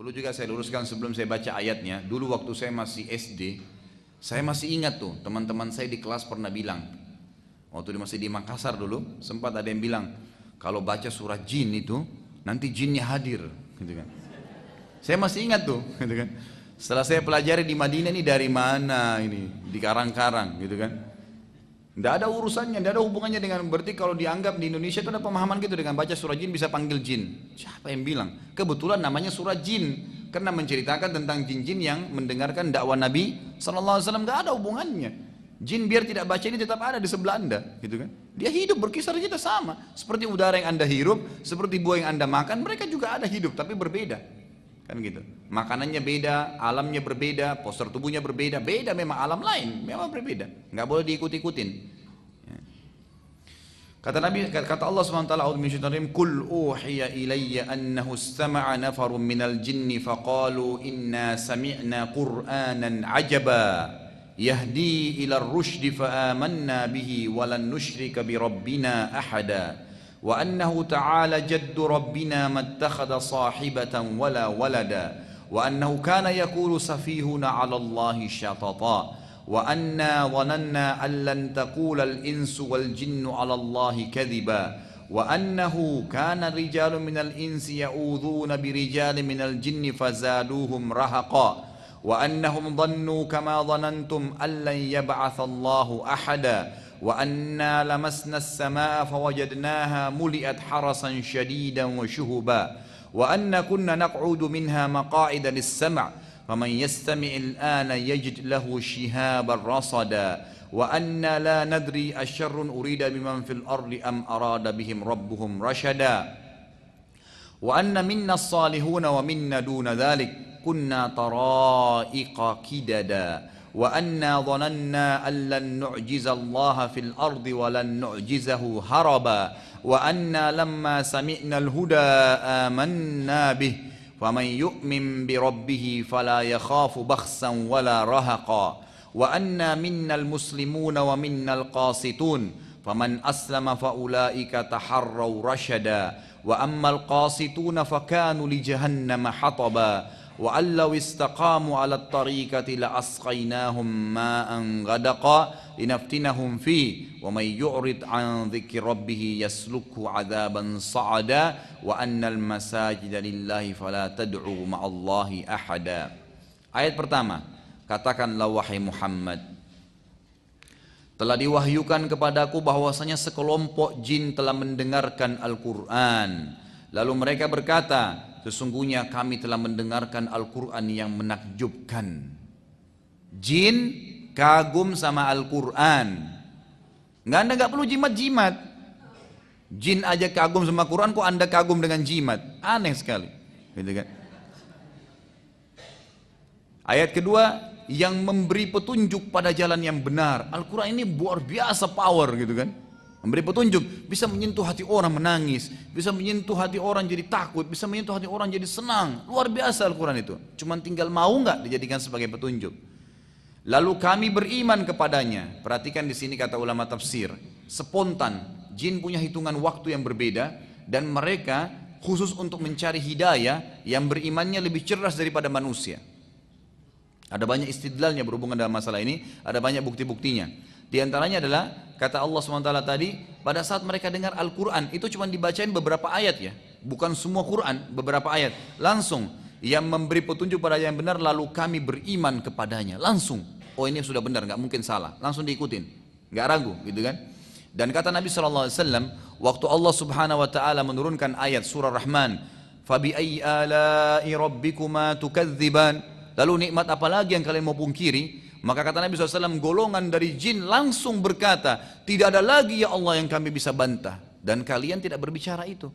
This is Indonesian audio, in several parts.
Perlu juga saya luruskan sebelum saya baca ayatnya. Dulu waktu saya masih SD, saya masih ingat tuh teman-teman saya di kelas pernah bilang, waktu dia masih di Makassar dulu, sempat ada yang bilang, kalau baca surat jin itu, nanti jinnya hadir, gitu kan. Saya masih ingat tuh, gitu kan. Setelah saya pelajari di Madinah ini dari mana ini, di karang-karang, gitu kan. Tidak ada urusannya, tidak ada hubungannya dengan, berarti kalau dianggap di Indonesia itu ada pemahaman gitu, dengan baca surah jin bisa panggil jin. Siapa yang bilang? Kebetulan namanya surah jin, karena menceritakan tentang jin-jin yang mendengarkan dakwah Nabi SAW. Tidak ada hubungannya. Jin biar tidak baca ini tetap ada di sebelah anda, gitu kan. Dia hidup berkisar kita sama, seperti udara yang anda hirup, seperti buah yang anda makan, mereka juga ada hidup tapi berbeda, kan gitu. Makanannya beda, alamnya berbeda, postur tubuhnya berbeda, beda memang, alam lain memang berbeda, nggak boleh diikut-ikutin. Kata Nabi, kata Allah SWT, a'udzu minasyaitonir rajim, qul uhiya ilayya annahu istama'a nafarun minal jinni faqalu inna sami'na qur'anan ajaba yahdi ila ar-rusydi fa amanna bihi wa lan nusyrika bi rabbina ahada wa annahu ta'ala jaddu rabbina mattakhadha sahibatan wala walada wa annahu kana yaqulu safihuna 'ala Allahi syatata wa anna dhananna an lan taqula al-insu wal jinnu 'ala Allahi kadhiba wa annahu kana rijalun minal insi ya'udhuna bi rijalin minal jinni fazaduhum rahaqa wa annahum dhannu kama dhanantum an lan yab'atha Allahu ahada wa anna lamasna as-samaa'a fawajadnaha muli'at harasan shadidan wa shuhuba wa anna kunna naq'udu minha maqa'ida lis-sam' فمن يستمع الآن يجد له شهابا رصدا وأنا لا ندري أشر أريد بمن في الأرض أم أراد بهم ربهم رشدا وأن منا الصالحون ومنا دون ذلك كنا طرائق كددا وأنا ظننا أن لن نعجز الله في الأرض ولن نعجزه هربا وأنا لما سمعنا الهدى آمنا به فمن يؤمن بربه فلا يخاف بخسا ولا رهقا وأنا منا المسلمون ومنا القاسطون فمن أسلم فأولئك تحروا رشدا وأما القاسطون فكانوا لجهنم حطبا وأن لو استقاموا على الطريقة لأسقيناهم ماء غدقا لنفتنهم فيه ومن يعرض عن ذكر ربه يسلكه عذابا صعدا وأن المساجد لله فلا تدعوا مع الله أحدا. Ayat pertama, katakanlah wahai Muhammad, telah diwahyukan kepadaku bahwasanya sekelompok jin telah mendengarkan Al-Quran. Lalu mereka berkata, sesungguhnya kami telah mendengarkan Al-Quran yang menakjubkan. Jin kagum sama Al-Quran. Anda nggak perlu jimat-jimat. Jin aja kagum sama Quran, kok Anda kagum dengan jimat? Aneh sekali, gitu kan? Ayat kedua, yang memberi petunjuk pada jalan yang benar. Al-Quran ini luar biasa power, gitu kan? Memberi petunjuk, bisa menyentuh hati orang menangis, bisa menyentuh hati orang jadi takut, bisa menyentuh hati orang jadi senang. Luar biasa Al-Quran itu. Cuman tinggal mau nggak dijadikan sebagai petunjuk. Lalu kami beriman kepadanya. Perhatikan di sini kata ulama tafsir, spontan. Jin punya hitungan waktu yang berbeda dan mereka khusus untuk mencari hidayah yang berimannya lebih cerdas daripada manusia. Ada banyak istidlalnya berhubungan dengan masalah ini, ada banyak bukti-buktinya. Di antaranya adalah kata Allah SWT tadi, pada saat mereka dengar Al-Quran, itu cuma dibacain beberapa ayat ya, bukan semua Quran, beberapa ayat. Langsung, yang memberi petunjuk pada yang benar, lalu kami beriman kepadanya. Langsung, oh ini sudah benar, nggak mungkin salah. Langsung diikutin, nggak ragu, gitu kan. Dan kata Nabi SAW, waktu Allah Subhanahu Wa Taala menurunkan ayat surah Rahman, فَبِأَيِّ آلَاءِ رَبِّكُمَا تُكَذِّبَانِ, lalu nikmat apa lagi yang kalian mau pungkiri? Maka kata Nabi SAW, golongan dari jin langsung berkata, tidak ada lagi ya Allah yang kami bisa bantah. Dan kalian tidak berbicara itu.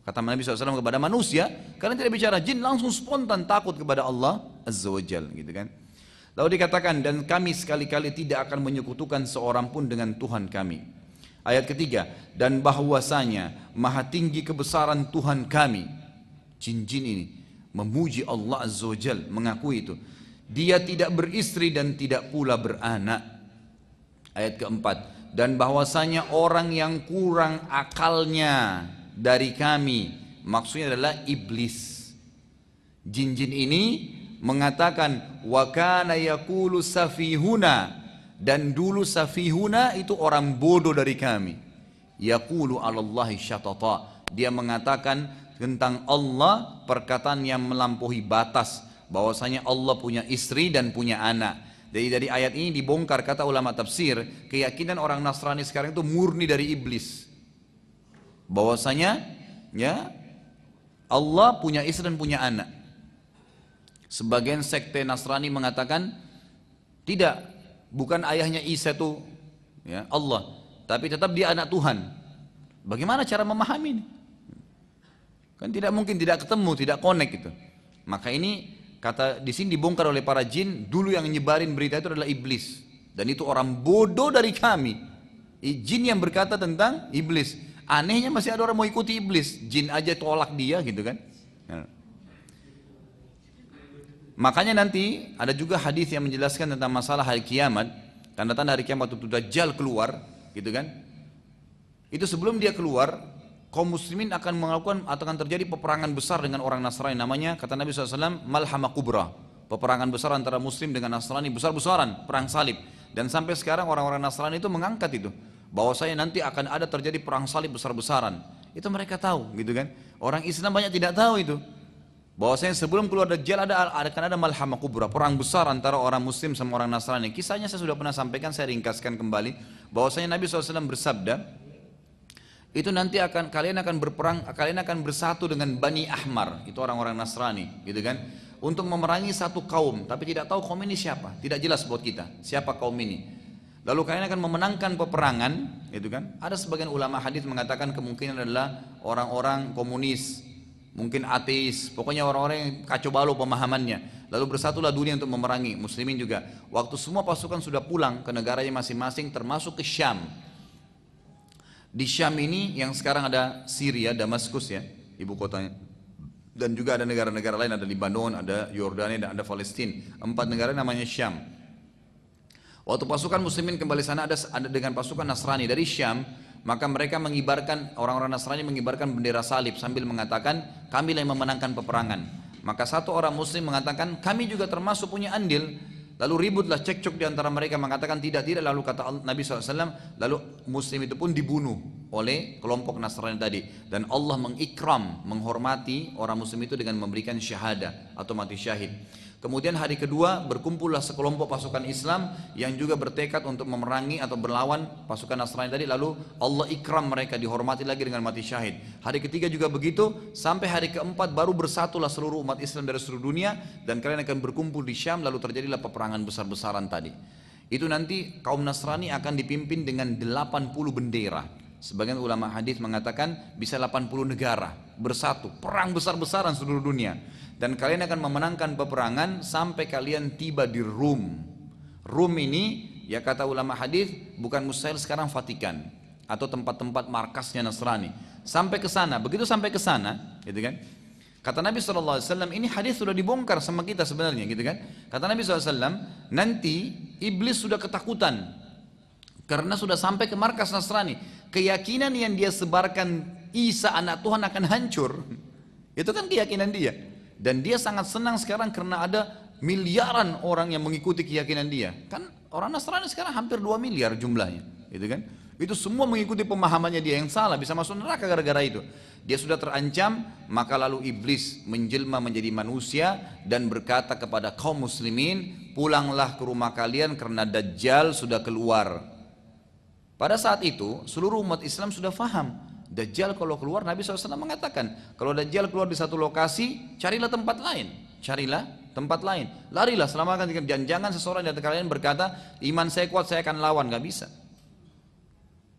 Kata Nabi SAW kepada manusia, kalian tidak bicara. Jin langsung spontan takut kepada Allah Azza wa Jal, gitu kan. Lalu dikatakan, dan kami sekali-kali tidak akan menyekutukan seorang pun dengan Tuhan kami. Ayat ketiga, dan bahwasanya maha tinggi kebesaran Tuhan kami. Jin-jin ini memuji Allah Azza wa Jal, mengakui itu. Dia tidak beristri dan tidak pula beranak. Ayat keempat, dan bahwasanya orang yang kurang akalnya dari kami, maksudnya adalah iblis. Jin-jin ini mengatakan wa kana yaqulu safihuna, dan dulu safihuna itu orang bodoh dari kami. Yaqulu 'alallahi syatata, dia mengatakan tentang Allah perkataan yang melampaui batas, bahwasanya Allah punya istri dan punya anak. Jadi dari ayat ini dibongkar, kata ulama tafsir, keyakinan orang Nasrani sekarang itu murni dari iblis. Bahwasanya ya Allah punya istri dan punya anak. Sebagian sekte Nasrani mengatakan tidak, bukan ayahnya Isa itu ya Allah, tapi tetap dia anak Tuhan. Bagaimana cara memahami ini? Kan tidak mungkin, tidak ketemu, tidak connect gitu. Maka ini kata di sini dibongkar oleh para jin, dulu yang nyebarin berita itu adalah iblis, dan itu orang bodoh dari kami. Jin yang berkata tentang iblis. Anehnya masih ada orang mau ikuti iblis, jin aja tolak dia gitu kan. Makanya nanti ada juga hadis yang menjelaskan tentang masalah hari kiamat, tanda-tanda hari kiamat itu Dajjal keluar gitu kan. Itu sebelum dia keluar, kaum muslimin akan melakukan atau akan terjadi peperangan besar dengan orang Nasrani, namanya kata Nabi SAW Malhamah Kubra, peperangan besar antara muslim dengan Nasrani, besar-besaran, perang salib. Dan sampai sekarang orang-orang Nasrani itu mengangkat itu, bahwasanya nanti akan ada terjadi perang salib besar-besaran. Itu mereka tahu gitu kan. Orang Islam banyak tidak tahu itu, bahwasanya sebelum keluar Dajjal akan ada Malhamah Kubra, perang besar antara orang muslim sama orang Nasrani. Kisahnya saya sudah pernah sampaikan, saya ringkaskan kembali, bahwasanya Nabi SAW bersabda, itu nanti kalian akan berperang, kalian akan bersatu dengan Bani Ahmar, itu orang-orang Nasrani gitu kan, untuk memerangi satu kaum, tapi tidak tahu kaum ini siapa, tidak jelas buat kita siapa kaum ini. Lalu kalian akan memenangkan peperangan gitu kan. Ada sebagian ulama hadis mengatakan kemungkinan adalah orang-orang komunis, mungkin ateis, pokoknya orang-orang yang kacau balau pemahamannya. Lalu bersatulah dunia untuk memerangi muslimin juga. Waktu semua pasukan sudah pulang ke negaranya masing-masing, termasuk ke Syam. Di Syam ini yang sekarang ada Syria, Damaskus ya, ibu kotanya. Dan juga ada negara-negara lain, ada Lebanon, ada Yordania, dan ada Palestina. 4 negara namanya Syam. Waktu pasukan muslimin kembali sana ada dengan pasukan Nasrani dari Syam, maka mereka mengibarkan, orang-orang Nasrani mengibarkan bendera salib sambil mengatakan kami yang memenangkan peperangan. Maka satu orang muslim mengatakan kami juga termasuk punya andil. Lalu ributlah, cekcok di antara mereka, mengatakan tidak, lalu kata Nabi SAW, lalu muslim itu pun dibunuh oleh kelompok Nasrani tadi. Dan Allah mengikram, menghormati orang muslim itu dengan memberikan syahadah atau mati syahid. Kemudian hari kedua berkumpullah sekelompok pasukan Islam yang juga bertekad untuk memerangi atau berlawan pasukan Nasrani tadi, lalu Allah ikram mereka, dihormati lagi dengan mati syahid. Hari ketiga juga begitu, sampai hari keempat baru bersatulah seluruh umat Islam dari seluruh dunia, dan kalian akan berkumpul di Syam, lalu terjadilah peperangan besar-besaran tadi. Itu nanti kaum Nasrani akan dipimpin dengan 80 bendera. Sebagian ulama hadis mengatakan bisa 80 negara bersatu, perang besar-besaran seluruh dunia. Dan kalian akan memenangkan peperangan sampai kalian tiba di Rum. Rum ini ya kata ulama hadis bukan mustahil sekarang Vatikan atau tempat-tempat markasnya Nasrani. Sampai ke sana, begitu sampai ke sana, gitu kan? Kata Nabi SAW, ini hadis sudah dibongkar sama kita sebenarnya, gitu kan? Kata Nabi SAW, nanti iblis sudah ketakutan karena sudah sampai ke markas Nasrani. Keyakinan yang dia sebarkan Isa anak Tuhan akan hancur. Itu kan keyakinan dia. Dan dia sangat senang sekarang karena ada miliaran orang yang mengikuti keyakinan dia. Kan orang Nasrani sekarang hampir 2 miliar jumlahnya, gitu kan? Itu semua mengikuti pemahamannya dia yang salah, bisa masuk neraka gara-gara itu. Dia sudah terancam, maka lalu iblis menjelma menjadi manusia dan berkata kepada kaum muslimin, pulanglah ke rumah kalian karena Dajjal sudah keluar. Pada saat itu seluruh umat Islam sudah faham. Dajjal kalau keluar, Nabi SAW mengatakan, kalau Dajjal keluar di satu lokasi, carilah tempat lain. Carilah tempat lain. Larilah, selamatkan. Jangan seseorang di antara kalian berkata, iman saya kuat, saya akan lawan. Gak bisa.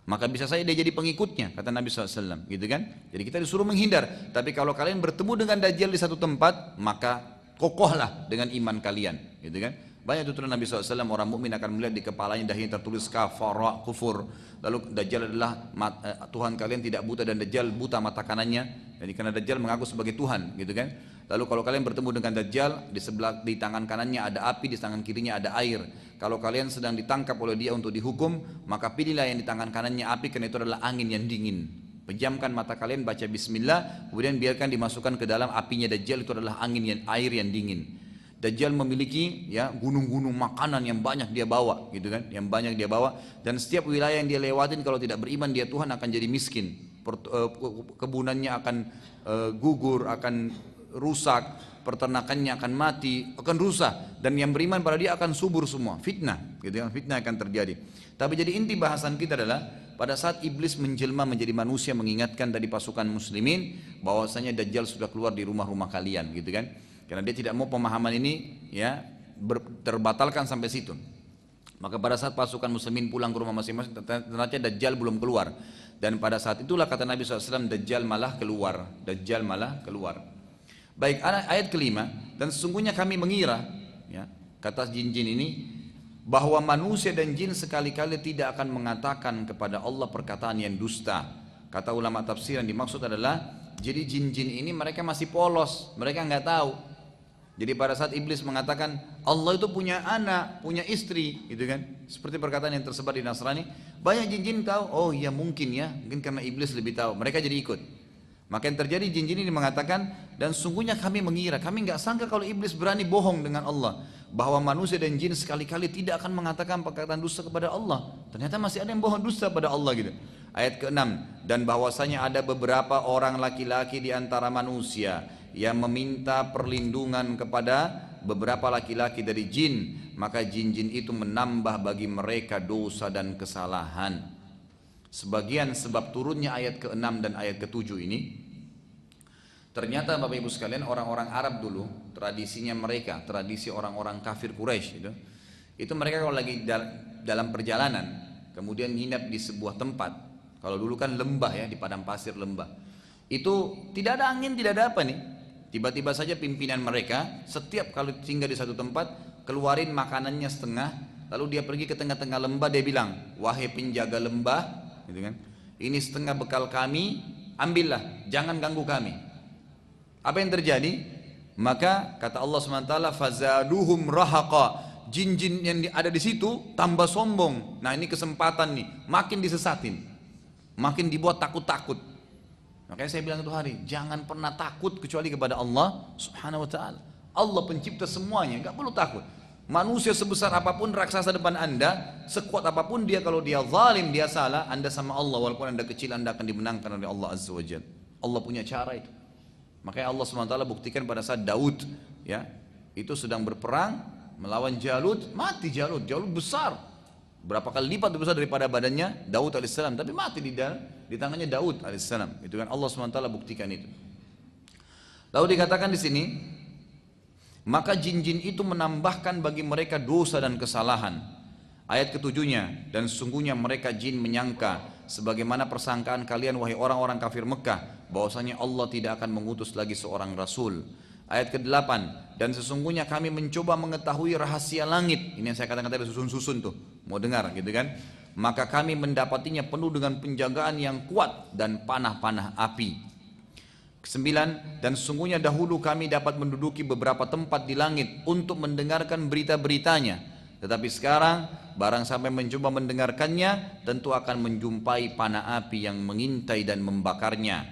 Maka bisa saja dia jadi pengikutnya, kata Nabi SAW. Gitu kan? Jadi kita disuruh menghindar. Tapi kalau kalian bertemu dengan Dajjal di satu tempat, maka kokohlah dengan iman kalian. Gitu kan? Banyak tuturan Nabi SAW, orang mukmin akan melihat di kepalanya dahinya tertulis kafara, kufur. Lalu Dajjal adalah Tuhan kalian tidak buta, dan Dajjal buta mata kanannya. Jadi karena Dajjal mengaku sebagai Tuhan, gitu kan? Lalu kalau kalian bertemu dengan Dajjal, di tangan kanannya ada api, di tangan kirinya ada air. Kalau kalian sedang ditangkap oleh dia untuk dihukum, maka pilihlah yang di tangan kanannya api, karena itu adalah angin yang dingin. Pejamkan mata kalian, baca bismillah, kemudian biarkan dimasukkan ke dalam apinya Dajjal. Itu adalah air yang dingin. Dajjal memiliki ya gunung-gunung makanan yang banyak dia bawa, gitu kan? Yang banyak dia bawa, dan setiap wilayah yang dia lewatin kalau tidak beriman dia Tuhan akan jadi miskin. Kebunannya akan gugur, akan rusak, peternakannya akan mati, akan rusak, dan yang beriman pada dia akan subur semua. Fitnah, gitu kan? Fitnah akan terjadi. Tapi jadi inti bahasan kita adalah pada saat iblis menjelma menjadi manusia mengingatkan dari pasukan muslimin bahwasanya Dajjal sudah keluar di rumah-rumah kalian, gitu kan? Karena dia tidak mau pemahaman ini ya terbatalkan sampai situ. Maka pada saat pasukan muslimin pulang ke rumah masing-masing, ternyata Dajjal belum keluar. Dan pada saat itulah kata Nabi SAW, Dajjal malah keluar. Dajjal malah keluar. Baik, ayat kelima, dan sesungguhnya kami mengira, ya, kata jin-jin ini, bahwa manusia dan jin sekali-kali tidak akan mengatakan kepada Allah perkataan yang dusta. Kata ulama tafsir yang dimaksud adalah, jadi jin-jin ini mereka masih polos, mereka nggak tahu. Jadi pada saat iblis mengatakan Allah itu punya anak, punya istri, gitu kan? Seperti perkataan yang tersebar di Nasrani, banyak jin-jin tahu. Oh iya mungkin ya, mungkin karena iblis lebih tahu. Mereka jadi ikut. Maka yang terjadi jin-jin ini mengatakan, dan sungguhnya kami mengira, kami nggak sangka kalau iblis berani bohong dengan Allah, bahwa manusia dan jin sekali-kali tidak akan mengatakan perkataan dusta kepada Allah. Ternyata masih ada yang bohong dusta pada Allah, gitu. Ayat ke-6, dan bahwasanya ada beberapa orang laki-laki di antara manusia yang meminta perlindungan kepada beberapa laki-laki dari jin, maka jin-jin itu menambah bagi mereka dosa dan kesalahan. Sebagian sebab turunnya ayat ke-6 dan ayat ke-7 ini, ternyata Bapak Ibu sekalian, orang-orang Arab dulu, tradisinya mereka, tradisi orang-orang kafir Quraisy itu mereka kalau lagi dalam perjalanan, kemudian nginap di sebuah tempat, kalau dulu kan lembah ya, di padang pasir lembah, itu tidak ada angin, tidak ada apa nih, tiba-tiba saja pimpinan mereka, setiap kali singgah di satu tempat, keluarin makanannya setengah, lalu dia pergi ke tengah-tengah lembah, dia bilang, wahai penjaga lembah, gitu kan, ini setengah bekal kami, ambillah, jangan ganggu kami. Apa yang terjadi? Maka kata Allah SWT, fazaduhum rahaqa, jin-jin yang ada di situ tambah sombong. Nah ini kesempatan nih, makin disesatin, makin dibuat takut-takut. Makanya saya bilang itu hari, jangan pernah takut kecuali kepada Allah Subhanahu Wa Taala. Allah pencipta semuanya, nggak perlu takut. Manusia sebesar apapun, raksasa depan anda, sekuat apapun dia, kalau dia zalim, dia salah, anda sama Allah, walaupun anda kecil, anda akan dimenangkan oleh Allah Azza wa Jalla. Allah punya cara itu. Makanya Allah SWT buktikan pada saat Daud ya, itu sedang berperang melawan Jalut, mati Jalut besar, berapa kali lipat lebih besar daripada badannya Daud alaihissalam, tapi mati di tangannya Daud alaihissalam. Itu kan Allah SWT buktikan itu. Lalu dikatakan di sini, maka jin-jin itu menambahkan bagi mereka dosa dan kesalahan. Ayat ketujuhnya, dan sesungguhnya mereka jin menyangka sebagaimana persangkaan kalian wahai orang-orang kafir Mekah, bahwasanya Allah tidak akan mengutus lagi seorang rasul. Ayat ke-8, dan sesungguhnya kami mencoba mengetahui rahasia langit. Ini yang saya katakan tadi, susun-susun tuh, mau dengar gitu kan. Maka kami mendapatinya penuh dengan penjagaan yang kuat dan panah-panah api. 9, dan sesungguhnya dahulu kami dapat menduduki beberapa tempat di langit untuk mendengarkan berita-beritanya. Tetapi sekarang barang sampai mencoba mendengarkannya, tentu akan menjumpai panah api yang mengintai dan membakarnya.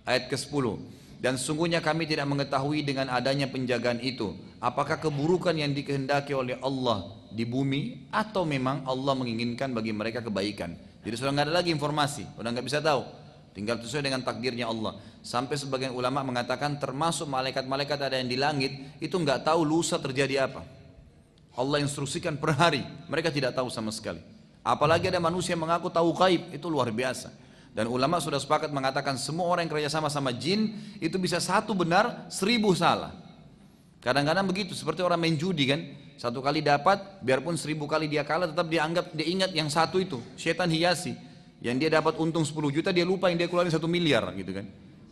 Ayat ke-10, dan sesungguhnya kami tidak mengetahui dengan adanya penjagaan itu, apakah keburukan yang dikehendaki oleh Allah di bumi, atau memang Allah menginginkan bagi mereka kebaikan. Jadi sudah nggak ada lagi informasi, sudah nggak bisa tahu, tinggal sesuai dengan takdirnya Allah. Sampai sebagian ulama mengatakan termasuk malaikat-malaikat ada yang di langit itu nggak tahu lusa terjadi apa. Allah instruksikan per hari, mereka tidak tahu sama sekali. Apalagi ada manusia yang mengaku tahu gaib, itu luar biasa. Dan ulama sudah sepakat mengatakan semua orang yang kerja sama sama jin itu bisa satu benar, 1000 salah. Kadang-kadang begitu, seperti orang main judi kan, satu kali dapat, biarpun 1000 kali dia kalah, tetap dia ingat yang satu itu. Syaitan hiasi, yang dia dapat untung 10 juta, dia lupa yang dia keluarin 1 miliar gitu kan.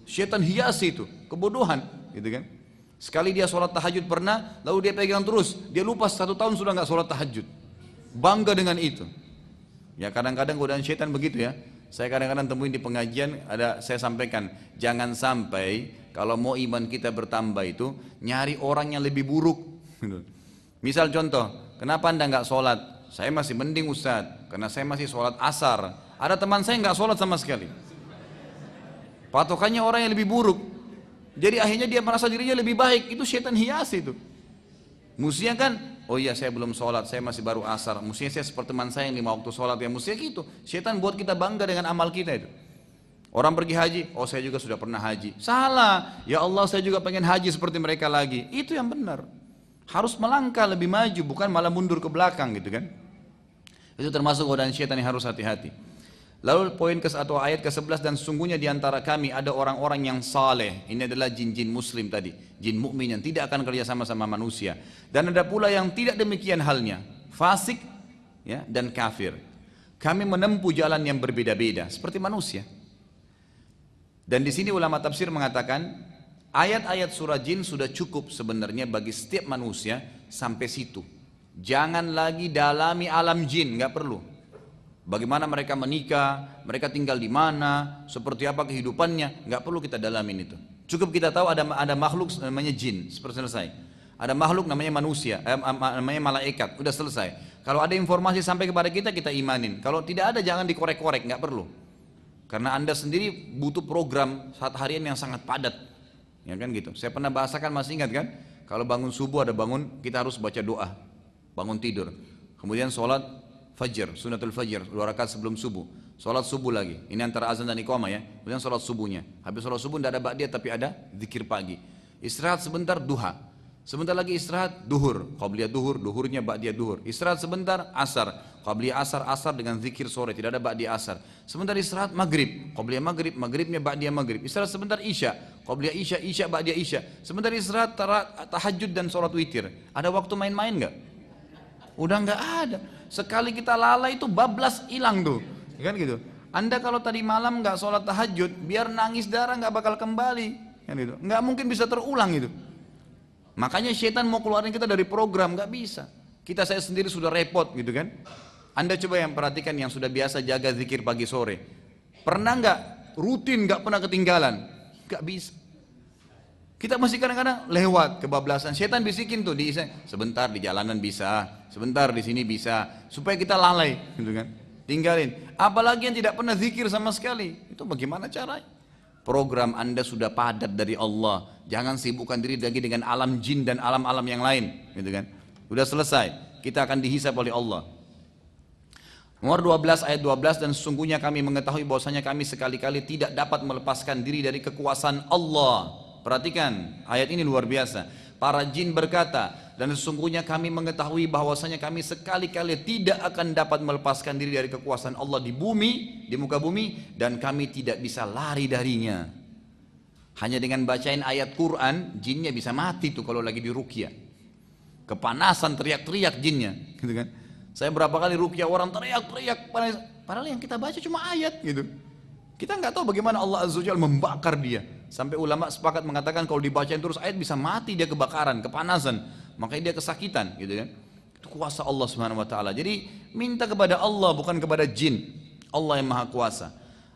Syaitan hiasi itu, kebodohan gitu kan. Sekali dia sholat tahajud pernah, lalu dia pegang terus, dia lupa 1 tahun sudah nggak sholat tahajud, bangga dengan itu. Ya kadang-kadang godaan syaitan begitu ya. Saya kadang-kadang temuin di pengajian, saya sampaikan, jangan sampai kalau mau iman kita bertambah itu nyari orang yang lebih buruk. Misal contoh, kenapa anda nggak sholat? Saya masih mending Ustaz, karena saya masih sholat asar. Ada teman saya nggak sholat sama sekali. Patokannya orang yang lebih buruk. Jadi akhirnya dia merasa dirinya lebih baik. Itu setan hias itu. Mestinya kan, oh iya saya belum sholat, saya masih baru asar. Mestinya saya seperti teman saya yang 5 waktu sholat. Ya mestinya gitu. Setan buat kita bangga dengan amal kita itu. Orang pergi haji, oh saya juga sudah pernah haji. Salah, ya Allah saya juga pengen haji seperti mereka lagi. Itu yang benar. Harus melangkah lebih maju, bukan malah mundur ke belakang gitu kan. Itu termasuk godaan setan yang harus hati-hati. Lalu poin atau ayat ke-11, dan sesungguhnya diantara kami ada orang-orang yang saleh. Ini adalah jin-jin muslim tadi, jin mukmin yang tidak akan kerja sama manusia. Dan ada pula yang tidak demikian halnya, fasik ya, dan kafir. Kami menempuh jalan yang berbeda-beda seperti manusia. Dan di sini ulama tafsir mengatakan ayat-ayat surah jin sudah cukup sebenarnya bagi setiap manusia sampai situ. Jangan lagi dalami alam jin, nggak perlu. Bagaimana mereka menikah, mereka tinggal di mana, seperti apa kehidupannya, nggak perlu kita dalamin itu. Cukup kita tahu ada makhluk namanya jin, seperti selesai. Ada makhluk namanya manusia, namanya malaikat, udah selesai. Kalau ada informasi sampai kepada kita, kita imanin. Kalau tidak ada, jangan dikorek-korek, nggak perlu. Karena Anda sendiri butuh program saat harian yang sangat padat, ya kan gitu. Saya pernah bahasakan, masih ingat kan? Kalau bangun subuh ada bangun, kita harus baca doa, bangun tidur. Kemudian sholat Fajr, sunatul fajr, 2 rakaat sebelum subuh. Sholat subuh lagi, ini antara azan dan iqamah ya. Kemudian sholat subuhnya. Habis sholat subuh tidak ada ba'diyah tapi ada zikir pagi. Istirahat sebentar, duha. Sebentar lagi istirahat, duhur. Qabliyah duhur, duhurnya ba'diyah duhur. Istirahat sebentar, asar. Qabliyah asar, asar dengan zikir sore, tidak ada ba'diyah asar. Sebentar istirahat, maghrib. Qabliyah maghrib, maghribnya ba'diyah maghrib. Istirahat sebentar, isya. Qabliyah isya, isya ba'diyah isya. Sebentar istirahat, tahajud dan sholat witir. Ada waktu main-main enggak? Udah enggak ada. Sekali kita lalai itu bablas hilang tuh, kan gitu. Anda kalau tadi malam nggak sholat tahajud, biar nangis darah nggak bakal kembali, kan gitu. Nggak mungkin bisa terulang itu. Makanya setan mau keluarin kita dari program, nggak bisa. Saya sendiri sudah repot gitu kan. Anda coba yang perhatikan yang sudah biasa jaga zikir pagi sore, pernah nggak rutin nggak pernah ketinggalan? Nggak bisa. Kita masih kadang-kadang lewat kebablasan. Setan bisikin tuh sebentar di jalanan bisa, sebentar di sini bisa, supaya kita lalai, gitu kan? Tinggalin. Apalagi yang tidak pernah zikir sama sekali. Itu bagaimana caranya? Program Anda sudah padat dari Allah. Jangan sibukkan diri lagi dengan alam jin dan alam-alam yang lain, gitu kan? Udah selesai. Kita akan dihisab oleh Allah. Nomor 12 ayat 12, dan sesungguhnya kami mengetahui bahwasanya kami sekali-kali tidak dapat melepaskan diri dari kekuasaan Allah. Perhatikan, ayat ini luar biasa. Para jin berkata, dan sesungguhnya kami mengetahui bahwasanya kami sekali-kali tidak akan dapat melepaskan diri dari kekuasaan Allah di bumi, di muka bumi, dan kami tidak bisa lari darinya. Hanya dengan bacain ayat Quran, jinnya bisa mati tuh kalau lagi di ruqyah. Kepanasan teriak-teriak jinnya, gitu kan? Saya berapa kali ruqyah orang teriak-teriak, padahal yang kita baca cuma ayat gitu. Kita nggak tahu bagaimana Allah Azza wa Jalla membakar dia. Sampai ulama sepakat mengatakan kalau dibacain terus ayat bisa mati dia kebakaran, kepanasan. Makanya dia kesakitan gitu kan. Itu kuasa Allah Subhanahu wa taala. Jadi minta kepada Allah bukan kepada jin. Allah yang Maha Kuasa.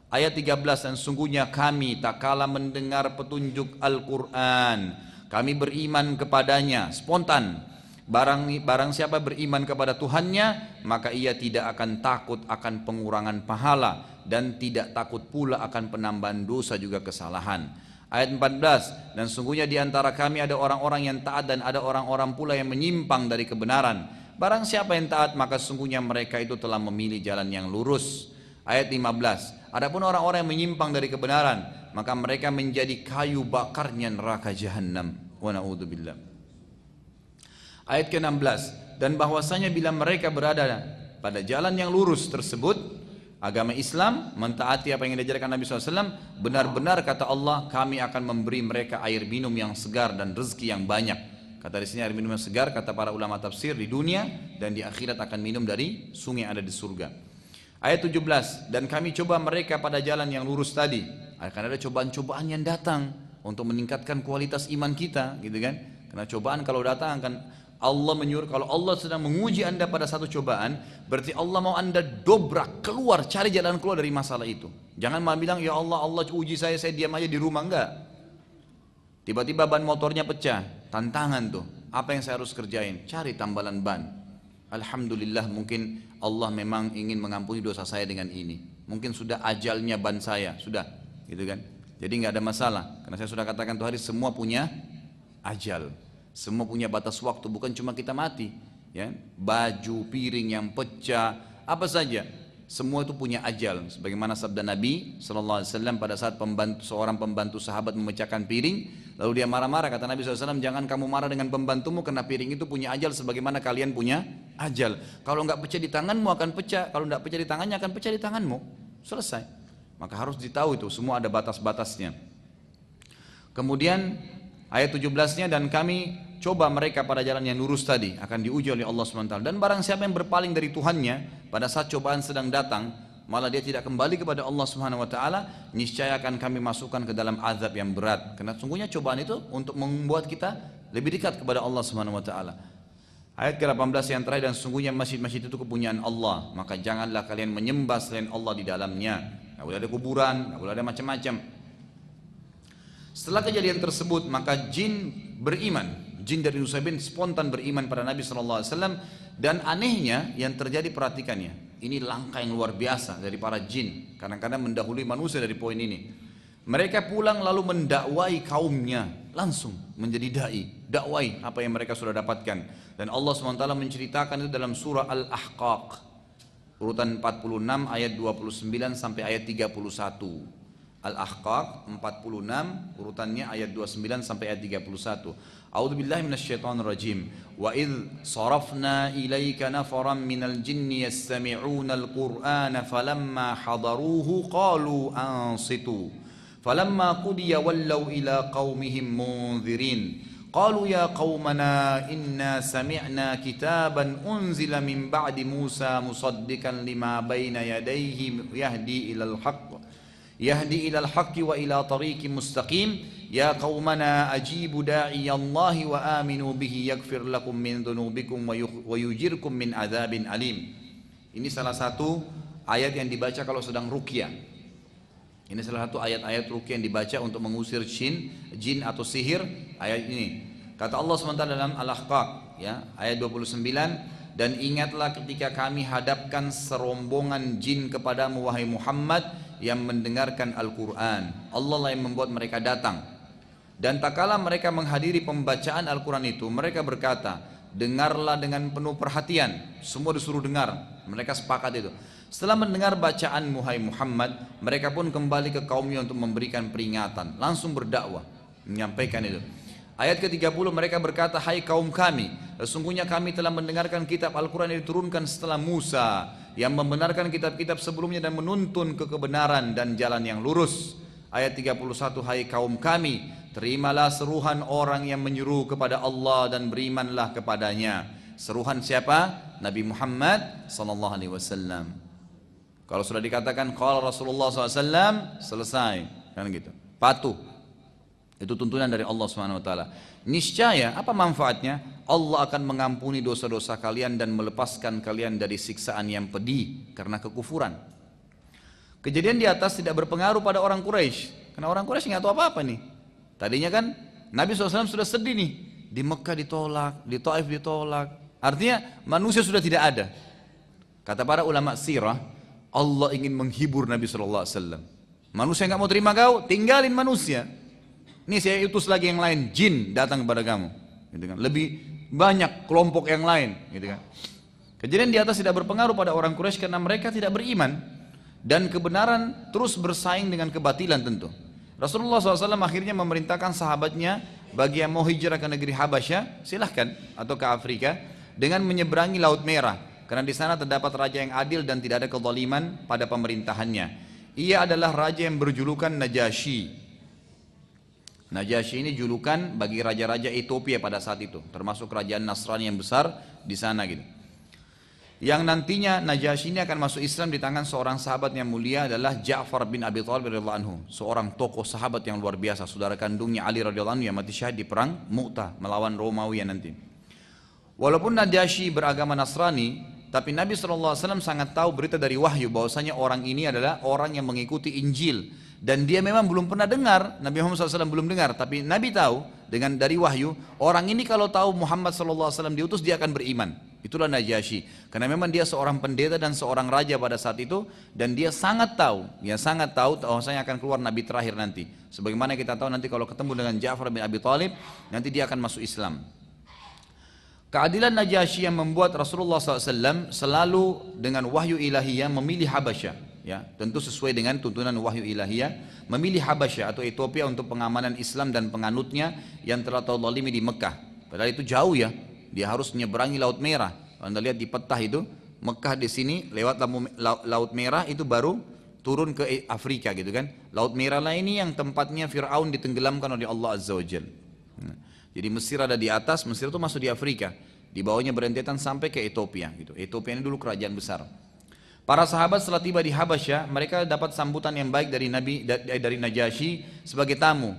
Ayat 13, dan sungguhnya kami tak kala mendengar petunjuk Al-Qur'an, kami beriman kepadanya spontan. Barang siapa beriman kepada Tuhannya, maka ia tidak akan takut akan pengurangan pahala dan tidak takut pula akan penambahan dosa juga kesalahan. Ayat 14, dan sungguhnya di antara kami ada orang-orang yang taat dan ada orang-orang pula yang menyimpang dari kebenaran. Barang siapa yang taat, maka sungguhnya mereka itu telah memilih jalan yang lurus. Ayat 15, adapun orang-orang yang menyimpang dari kebenaran, maka mereka menjadi kayu bakarnya neraka jahanam. Wa na'udzubillah. Ayat ke-16, dan bahwasanya bila mereka berada pada jalan yang lurus tersebut, agama Islam, mentaati apa yang diajarkan Nabi SAW, benar-benar kata Allah, kami akan memberi mereka air minum yang segar dan rezeki yang banyak. Kata di sini air minum yang segar, kata para ulama tafsir, di dunia dan di akhirat akan minum dari sungai yang ada di surga. Ayat 17, dan kami coba mereka pada jalan yang lurus tadi. Akan ada cobaan-cobaan yang datang untuk meningkatkan kualitas iman kita, gitu kan? Karena cobaan kalau datang akan Allah menyuruh, kalau Allah sedang menguji anda pada satu cobaan, berarti Allah mau anda dobrak, keluar, cari jalan keluar dari masalah itu. Jangan malah bilang, ya Allah, Allah uji saya diam aja di rumah, enggak. Tiba-tiba ban motornya pecah, tantangan tuh, apa yang saya harus kerjain? Cari tambalan ban. Alhamdulillah, mungkin Allah memang ingin mengampuni dosa saya dengan ini. Mungkin sudah ajalnya ban saya, sudah, gitu kan. Jadi nggak ada masalah. Karena saya sudah katakan tuh hari semua punya ajal. Semua punya batas waktu, bukan cuma kita mati. Ya, baju, piring yang pecah, apa saja. Semua itu punya ajal. Sebagaimana sabda Nabi SAW pada saat seorang pembantu sahabat memecahkan piring, lalu dia marah-marah, kata Nabi SAW, jangan kamu marah dengan pembantumu karena piring itu punya ajal sebagaimana kalian punya ajal. Kalau nggak pecah di tanganmu akan pecah, kalau nggak pecah di tangannya akan pecah di tanganmu. Selesai. Maka harus ditahu itu, semua ada batas-batasnya. Kemudian ayat 17-nya, dan kami coba mereka pada jalan yang lurus tadi, akan diuji oleh Allah SWT. Dan barang siapa yang berpaling dari Tuhannya pada saat cobaan sedang datang, malah dia tidak kembali kepada Allah SWT, niscaya akan kami masukkan ke dalam azab yang berat. Karena sungguhnya cobaan itu untuk membuat kita lebih dekat kepada Allah SWT. Ayat ke-18 yang terakhir, dan sesungguhnya masjid-masjid itu kepunyaan Allah, maka janganlah kalian menyembah selain Allah di dalamnya. Nggak boleh ada kuburan, nggak boleh ada macam-macam. Setelah kejadian tersebut, maka jin beriman. Jin dari Nusaybin spontan beriman pada Nabi SAW. Dan anehnya yang terjadi, perhatikannya, ini langkah yang luar biasa dari para jin, kadang-kadang mendahului manusia dari poin ini. Mereka pulang lalu mendakwai kaumnya, langsung menjadi da'i, dakwai apa yang mereka sudah dapatkan. Dan Allah SWT menceritakan itu dalam surah Al-Ahqaq urutan 46 ayat 29 sampai ayat 31. Al-Ahqaq 46 urutannya ayat 29 sampai ayat 31. A'udzu billahi minasyaitonir rajim. Wa idz sarafna ilaika nafaran minal jinni yastami'una al-Qur'ana falamma hadaruhu qalu ansitu. Falamma qudiya wallaw ila qaumihim munzirin. Qalu ya qaumana inna sami'na kitaban unzila min ba'di Musa musaddiqan lima bayna yadayhi yahdi ilal ilal haqqi wa ila tariqin mustaqim. Ya qaumana ajibu da'i Allah wa aminu bihi yaghfir lakum min dhunubikum wa yujirkum min adzabin alim. Ini salah satu ayat yang dibaca kalau sedang ruqyah. Ini salah satu ayat-ayat ruqyah yang dibaca untuk mengusir jin atau sihir, ayat ini. Kata Allah SWT dalam Al-Ahqaq ya, ayat 29, dan ingatlah ketika kami hadapkan serombongan jin kepadamu wahai Muhammad yang mendengarkan Al-Quran. Allah lah yang membuat mereka datang. Dan tak kala mereka menghadiri pembacaan Al-Quran itu, mereka berkata, dengarlah dengan penuh perhatian. Semua disuruh dengar, mereka sepakat itu. Setelah mendengar bacaan Muhammad Muhammad, mereka pun kembali ke kaumnya untuk memberikan peringatan, langsung berdakwah, menyampaikan itu. Ayat ke-30 mereka berkata, hai kaum kami, sesungguhnya kami telah mendengarkan kitab Al-Quran yang diturunkan setelah Musa, yang membenarkan kitab-kitab sebelumnya dan menuntun ke kebenaran dan jalan yang lurus. Ayat 31, hai kaum kami, terimalah seruhan orang yang menyeru kepada Allah dan berimanlah kepadanya. Seruhan siapa? Nabi Muhammad SAW. Kalau sudah dikatakan qala Rasulullah SAW, selesai, kan gitu. Patuh. Itu tuntunan dari Allah SWT. Niscaya apa manfaatnya? Allah akan mengampuni dosa-dosa kalian dan melepaskan kalian dari siksaan yang pedih karena kekufuran. Kejadian di atas tidak berpengaruh pada orang Quraisy, karena orang Quraisy nggak tahu apa-apa nih. Tadinya kan Nabi SAW sudah sedih nih, di Mekah ditolak, di Taif ditolak. Artinya manusia sudah tidak ada. Kata para ulama sirah, Allah ingin menghibur Nabi SAW. Manusia nggak mau terima kau, tinggalin manusia. Ini saya utus lagi yang lain, jin datang kepada kamu, gitu kan. Lebih banyak kelompok yang lain, gitu kan. Kejadian di atas tidak berpengaruh pada orang Quraisy karena mereka tidak beriman dan kebenaran terus bersaing dengan kebatilan tentu. Rasulullah SAW akhirnya memerintahkan sahabatnya bagi yang mau hijrah ke negeri Habasyah, silahkan, atau ke Afrika dengan menyeberangi Laut Merah, karena di sana terdapat raja yang adil dan tidak ada kezaliman pada pemerintahannya. Ia adalah raja yang berjulukan Najasyi. Najasyi ini julukan bagi raja-raja Ethiopia pada saat itu, termasuk kerajaan Nasrani yang besar di sana gitu. Yang nantinya Najasyi ini akan masuk Islam di tangan seorang sahabat yang mulia adalah Ja'far bin Abi Thalib radhiyallahu anhu, seorang tokoh sahabat yang luar biasa, saudara kandungnya Ali radhiyallahu anhu yang mati syahid di perang Mu'tah melawan Romawi nanti. Walaupun Najasyi beragama Nasrani, tapi Nabi SAW sangat tahu berita dari wahyu bahwasanya orang ini adalah orang yang mengikuti Injil. Dan dia memang belum pernah dengar, Nabi Muhammad SAW belum dengar, tapi Nabi tahu dengan dari wahyu, orang ini kalau tahu Muhammad SAW diutus dia akan beriman. Itulah Najasyi. Karena memang dia seorang pendeta dan seorang raja pada saat itu, dan dia sangat tahu, bahwasanya akan keluar nabi terakhir nanti. Sebagaimana kita tahu nanti kalau ketemu dengan Ja'far bin Abi Thalib, nanti dia akan masuk Islam. Keadilan Najasyi yang membuat Rasulullah SAW selalu dengan wahyu ilahiyah memilih Habasyah, ya, tentu sesuai dengan tuntunan wahyu ilahiyah, memilih Habasyah atau Ethiopia untuk pengamanan Islam dan penganutnya yang telah terzalimi di Mekah. Padahal itu jauh ya, dia harus menyeberangi Laut Merah. Anda lihat di peta itu, Mekah di sini lewat Laut Merah itu baru turun ke Afrika gitu kan. Laut Merah lah ini yang tempatnya Fir'aun ditenggelamkan oleh Allah Azza wa Jalla. Jadi Mesir ada di atas, Mesir itu masuk di Afrika, di bawahnya berentetan sampai ke Ethiopia gitu. Ethiopia ini dulu kerajaan besar. Para sahabat setelah tiba di Habasyah, mereka dapat sambutan yang baik dari Najasyi sebagai tamu,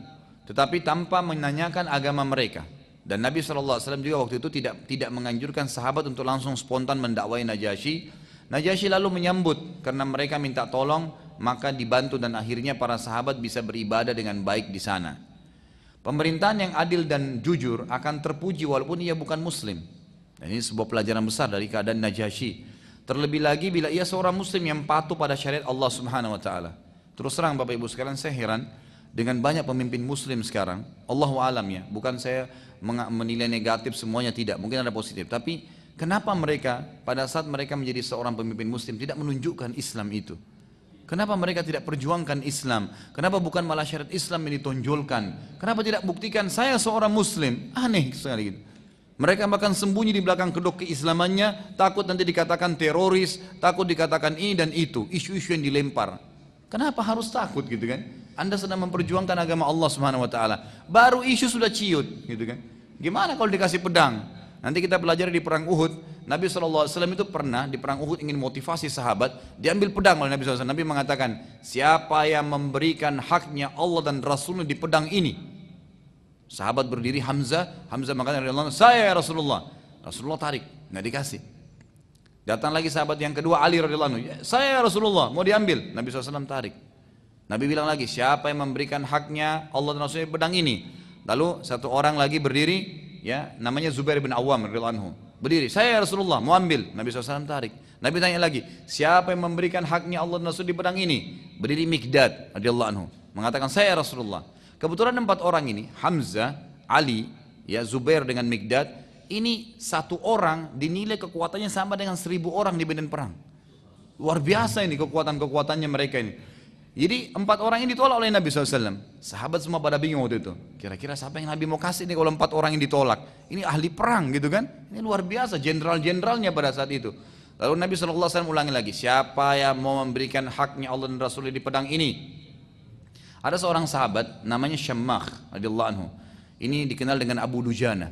tetapi tanpa menanyakan agama mereka. Dan Nabi SAW juga waktu itu tidak menganjurkan sahabat untuk langsung spontan mendakwai Najasyi. Najasyi lalu menyambut karena mereka minta tolong, maka dibantu dan akhirnya para sahabat bisa beribadah dengan baik di sana. Pemerintahan yang adil dan jujur akan terpuji walaupun ia bukan muslim. Dan ini sebuah pelajaran besar dari keadaan Najasyi. Terlebih lagi bila ia seorang muslim yang patuh pada syariat Allah Subhanahu wa taala. Terus terang Bapak Ibu sekalian, saya heran dengan banyak pemimpin muslim sekarang. Allahu alam ya, bukan saya menilai negatif semuanya, tidak, mungkin ada positif, tapi kenapa mereka pada saat mereka menjadi seorang pemimpin muslim tidak menunjukkan Islam itu? Kenapa mereka tidak perjuangkan Islam? Kenapa bukan malah syariat Islam yang ditonjolkan? Kenapa tidak buktikan saya seorang muslim? Aneh sekali gitu. Mereka bahkan sembunyi di belakang kedok keislamannya, takut nanti dikatakan teroris, takut dikatakan ini dan itu, isu-isu yang dilempar. Kenapa harus takut gitu kan? Anda sedang memperjuangkan agama Allah Subhanahu wa taala, baru isu sudah ciut gitu kan. Gimana kalau dikasih pedang? Nanti kita belajar di perang Uhud, Nabi SAW itu pernah di perang Uhud ingin motivasi sahabat, diambil pedang oleh Nabi SAW. Nabi mengatakan, siapa yang memberikan haknya Allah dan Rasulnya di pedang ini? Sahabat berdiri, Hamzah mengatakan, saya ya Rasulullah. Rasulullah tarik, nggak dikasih. Datang lagi sahabat yang kedua, Ali radhiyallahu anhu, saya ya Rasulullah, mau diambil. Nabi SAW tarik. Nabi bilang lagi, siapa yang memberikan haknya Allah dan Rasulnya di pedang ini? Lalu satu orang lagi berdiri, ya, namanya Zubair bin Awam radhiyallahu anhu. Berdiri, saya ya Rasulullah, mau ambil. Nabi SAW tarik. Nabi tanya lagi, siapa yang memberikan haknya Allah dan Rasul di pedang ini? Berdiri Mikdad radhiyallahu anhu, mengatakan saya ya Rasulullah. Kebetulan 4 orang ini, Hamzah, Ali, ya, Zubair dengan Mikdad, ini satu orang dinilai kekuatannya sama dengan 1000 orang di medan perang. Luar biasa ini kekuatannya mereka ini. Jadi 4 orang ini ditolak oleh Nabi SAW. Sahabat semua pada bingung waktu itu. Kira-kira siapa yang Nabi mau kasih nih kalau 4 orang ini ditolak? Ini ahli perang gitu kan? Ini luar biasa, jenderal-jenderalnya pada saat itu. Lalu Nabi SAW ulangi lagi, siapa yang mau memberikan haknya Allah dan Rasulnya di pedang ini? Ada seorang sahabat namanya Syammah radhiyallahu anhu. Ini dikenal dengan Abu Dujana.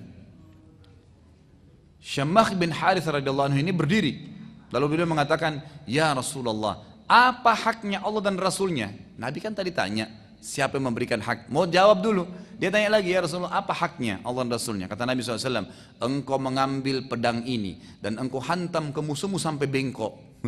Syammah bin Harith radhiyallahu anhu ini berdiri. Lalu beliau mengatakan, ya Rasulullah, apa haknya Allah dan Rasulnya? Nabi kan tadi tanya, siapa yang memberikan hak? Mau jawab dulu. Dia tanya lagi, ya Rasulullah, apa haknya Allah dan Rasulnya? Kata Nabi SAW, engkau mengambil pedang ini dan engkau hantam ke musuhmu sampai bengkok.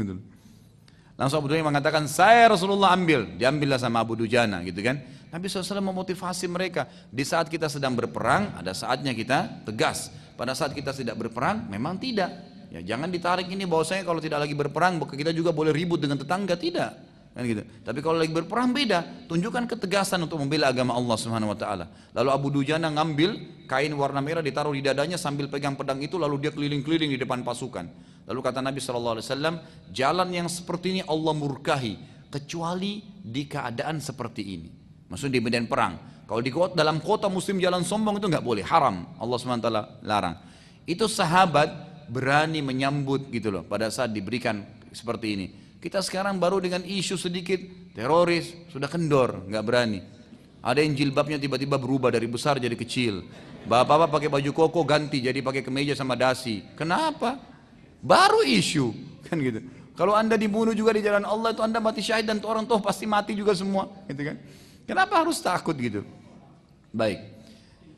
Langsung Abu Dujana mengatakan, saya Rasulullah ambil. Diambillah sama Abu Dujana gitu kan. Nabi SAW memotivasi mereka. Di saat kita sedang berperang, ada saatnya kita tegas. Pada saat kita tidak berperang, memang tidak. Ya, jangan ditarik ini bahwasanya kalau tidak lagi berperang kita juga boleh ribut dengan tetangga, tidak kan gitu. Tapi kalau lagi berperang beda, tunjukkan ketegasan untuk membela agama Allah Subhanahu wa taala. Lalu Abu Dujana ngambil kain warna merah ditaruh di dadanya sambil pegang pedang itu, lalu dia keliling-keliling di depan pasukan. Lalu kata Nabi SAW, jalan yang seperti ini Allah murkahi kecuali di keadaan seperti ini. Maksudnya di medan perang. Kalau dalam kota muslim jalan sombong itu nggak boleh, haram. Allah Subhanahu wa taala larang. Itu sahabat berani menyambut gitu loh pada saat diberikan seperti ini. Kita sekarang baru dengan isu sedikit teroris sudah kendor, nggak berani. Ada yang jilbabnya tiba-tiba berubah dari besar jadi kecil. Bapak-bapak pakai baju koko ganti jadi pakai kemeja sama dasi. Kenapa? Baru isu kan gitu. Kalau Anda dibunuh juga di jalan Allah itu Anda mati syahid dan orang tua pasti mati juga semua, gitu kan? Kenapa harus takut gitu? Baik.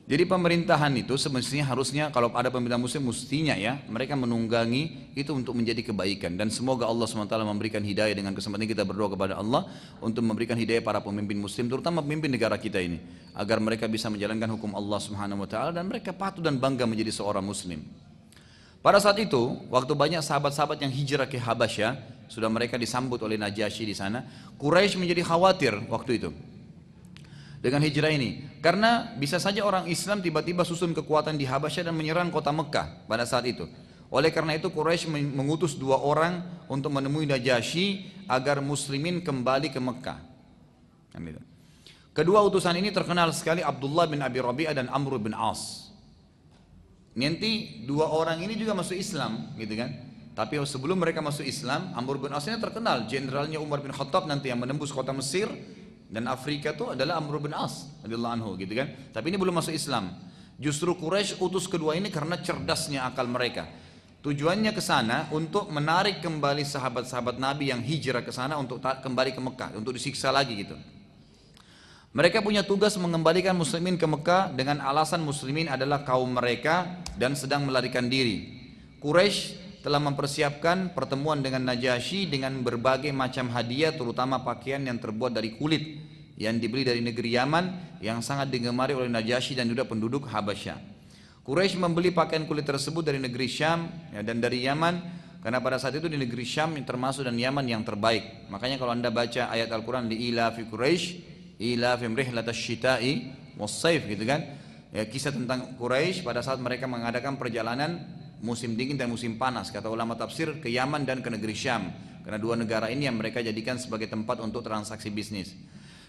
Jadi pemerintahan itu semestinya harusnya kalau ada pemerintah muslim mestinya ya mereka menunggangi itu untuk menjadi kebaikan, dan semoga Allah SWT memberikan hidayah. Dengan kesempatan ini kita berdoa kepada Allah untuk memberikan hidayah para pemimpin muslim, terutama pemimpin negara kita ini, agar mereka bisa menjalankan hukum Allah Subhanahu wa taala dan mereka patuh dan bangga menjadi seorang muslim. Pada saat itu, waktu banyak sahabat-sahabat yang hijrah ke Habasyah, sudah mereka disambut oleh Najasyi di sana, Quraisy menjadi khawatir waktu itu dengan hijrah ini. Karena bisa saja orang Islam tiba-tiba susun kekuatan di Habasyah dan menyerang kota Mekah pada saat itu. Oleh karena itu Quraisy mengutus 2 orang untuk menemui Najasyi agar muslimin kembali ke Mekah. Kedua utusan ini terkenal sekali, Abdullah bin Abi Rabi'ah dan Amr bin As. Nanti 2 orang ini juga masuk Islam, gitu kan? Tapi sebelum mereka masuk Islam, Amr bin As ini terkenal, jenderalnya Umar bin Khattab nanti yang menembus kota Mesir dan Afrika itu adalah Amr bin As radhiyallahu anhu, gitu kan? Tapi ini belum masuk Islam. Justru Quraisy utus kedua ini karena cerdasnya akal mereka. Tujuannya ke sana untuk menarik kembali sahabat-sahabat Nabi yang hijrah ke sana untuk kembali ke Mekah, untuk disiksa lagi gitu. Mereka punya tugas mengembalikan muslimin ke Mekah dengan alasan muslimin adalah kaum mereka dan sedang melarikan diri. Quraisy telah mempersiapkan pertemuan dengan Najasyi dengan berbagai macam hadiah, terutama pakaian yang terbuat dari kulit yang dibeli dari negeri Yaman yang sangat digemari oleh Najasyi dan juga penduduk Habasyah. Quraisy membeli pakaian kulit tersebut dari negeri Syam dan dari Yaman, karena pada saat itu di negeri Syam yang termasuk dan Yaman yang terbaik. Makanya kalau anda baca ayat Al-Quran li ila fi Quraisy ila fim rihlatash syita'i was-saif, gitu kan, ya, kisah tentang Quraisy pada saat mereka mengadakan perjalanan musim dingin dan musim panas, kata ulama tafsir, ke Yaman dan ke negeri Syam, karena 2 negara ini yang mereka jadikan sebagai tempat untuk transaksi bisnis.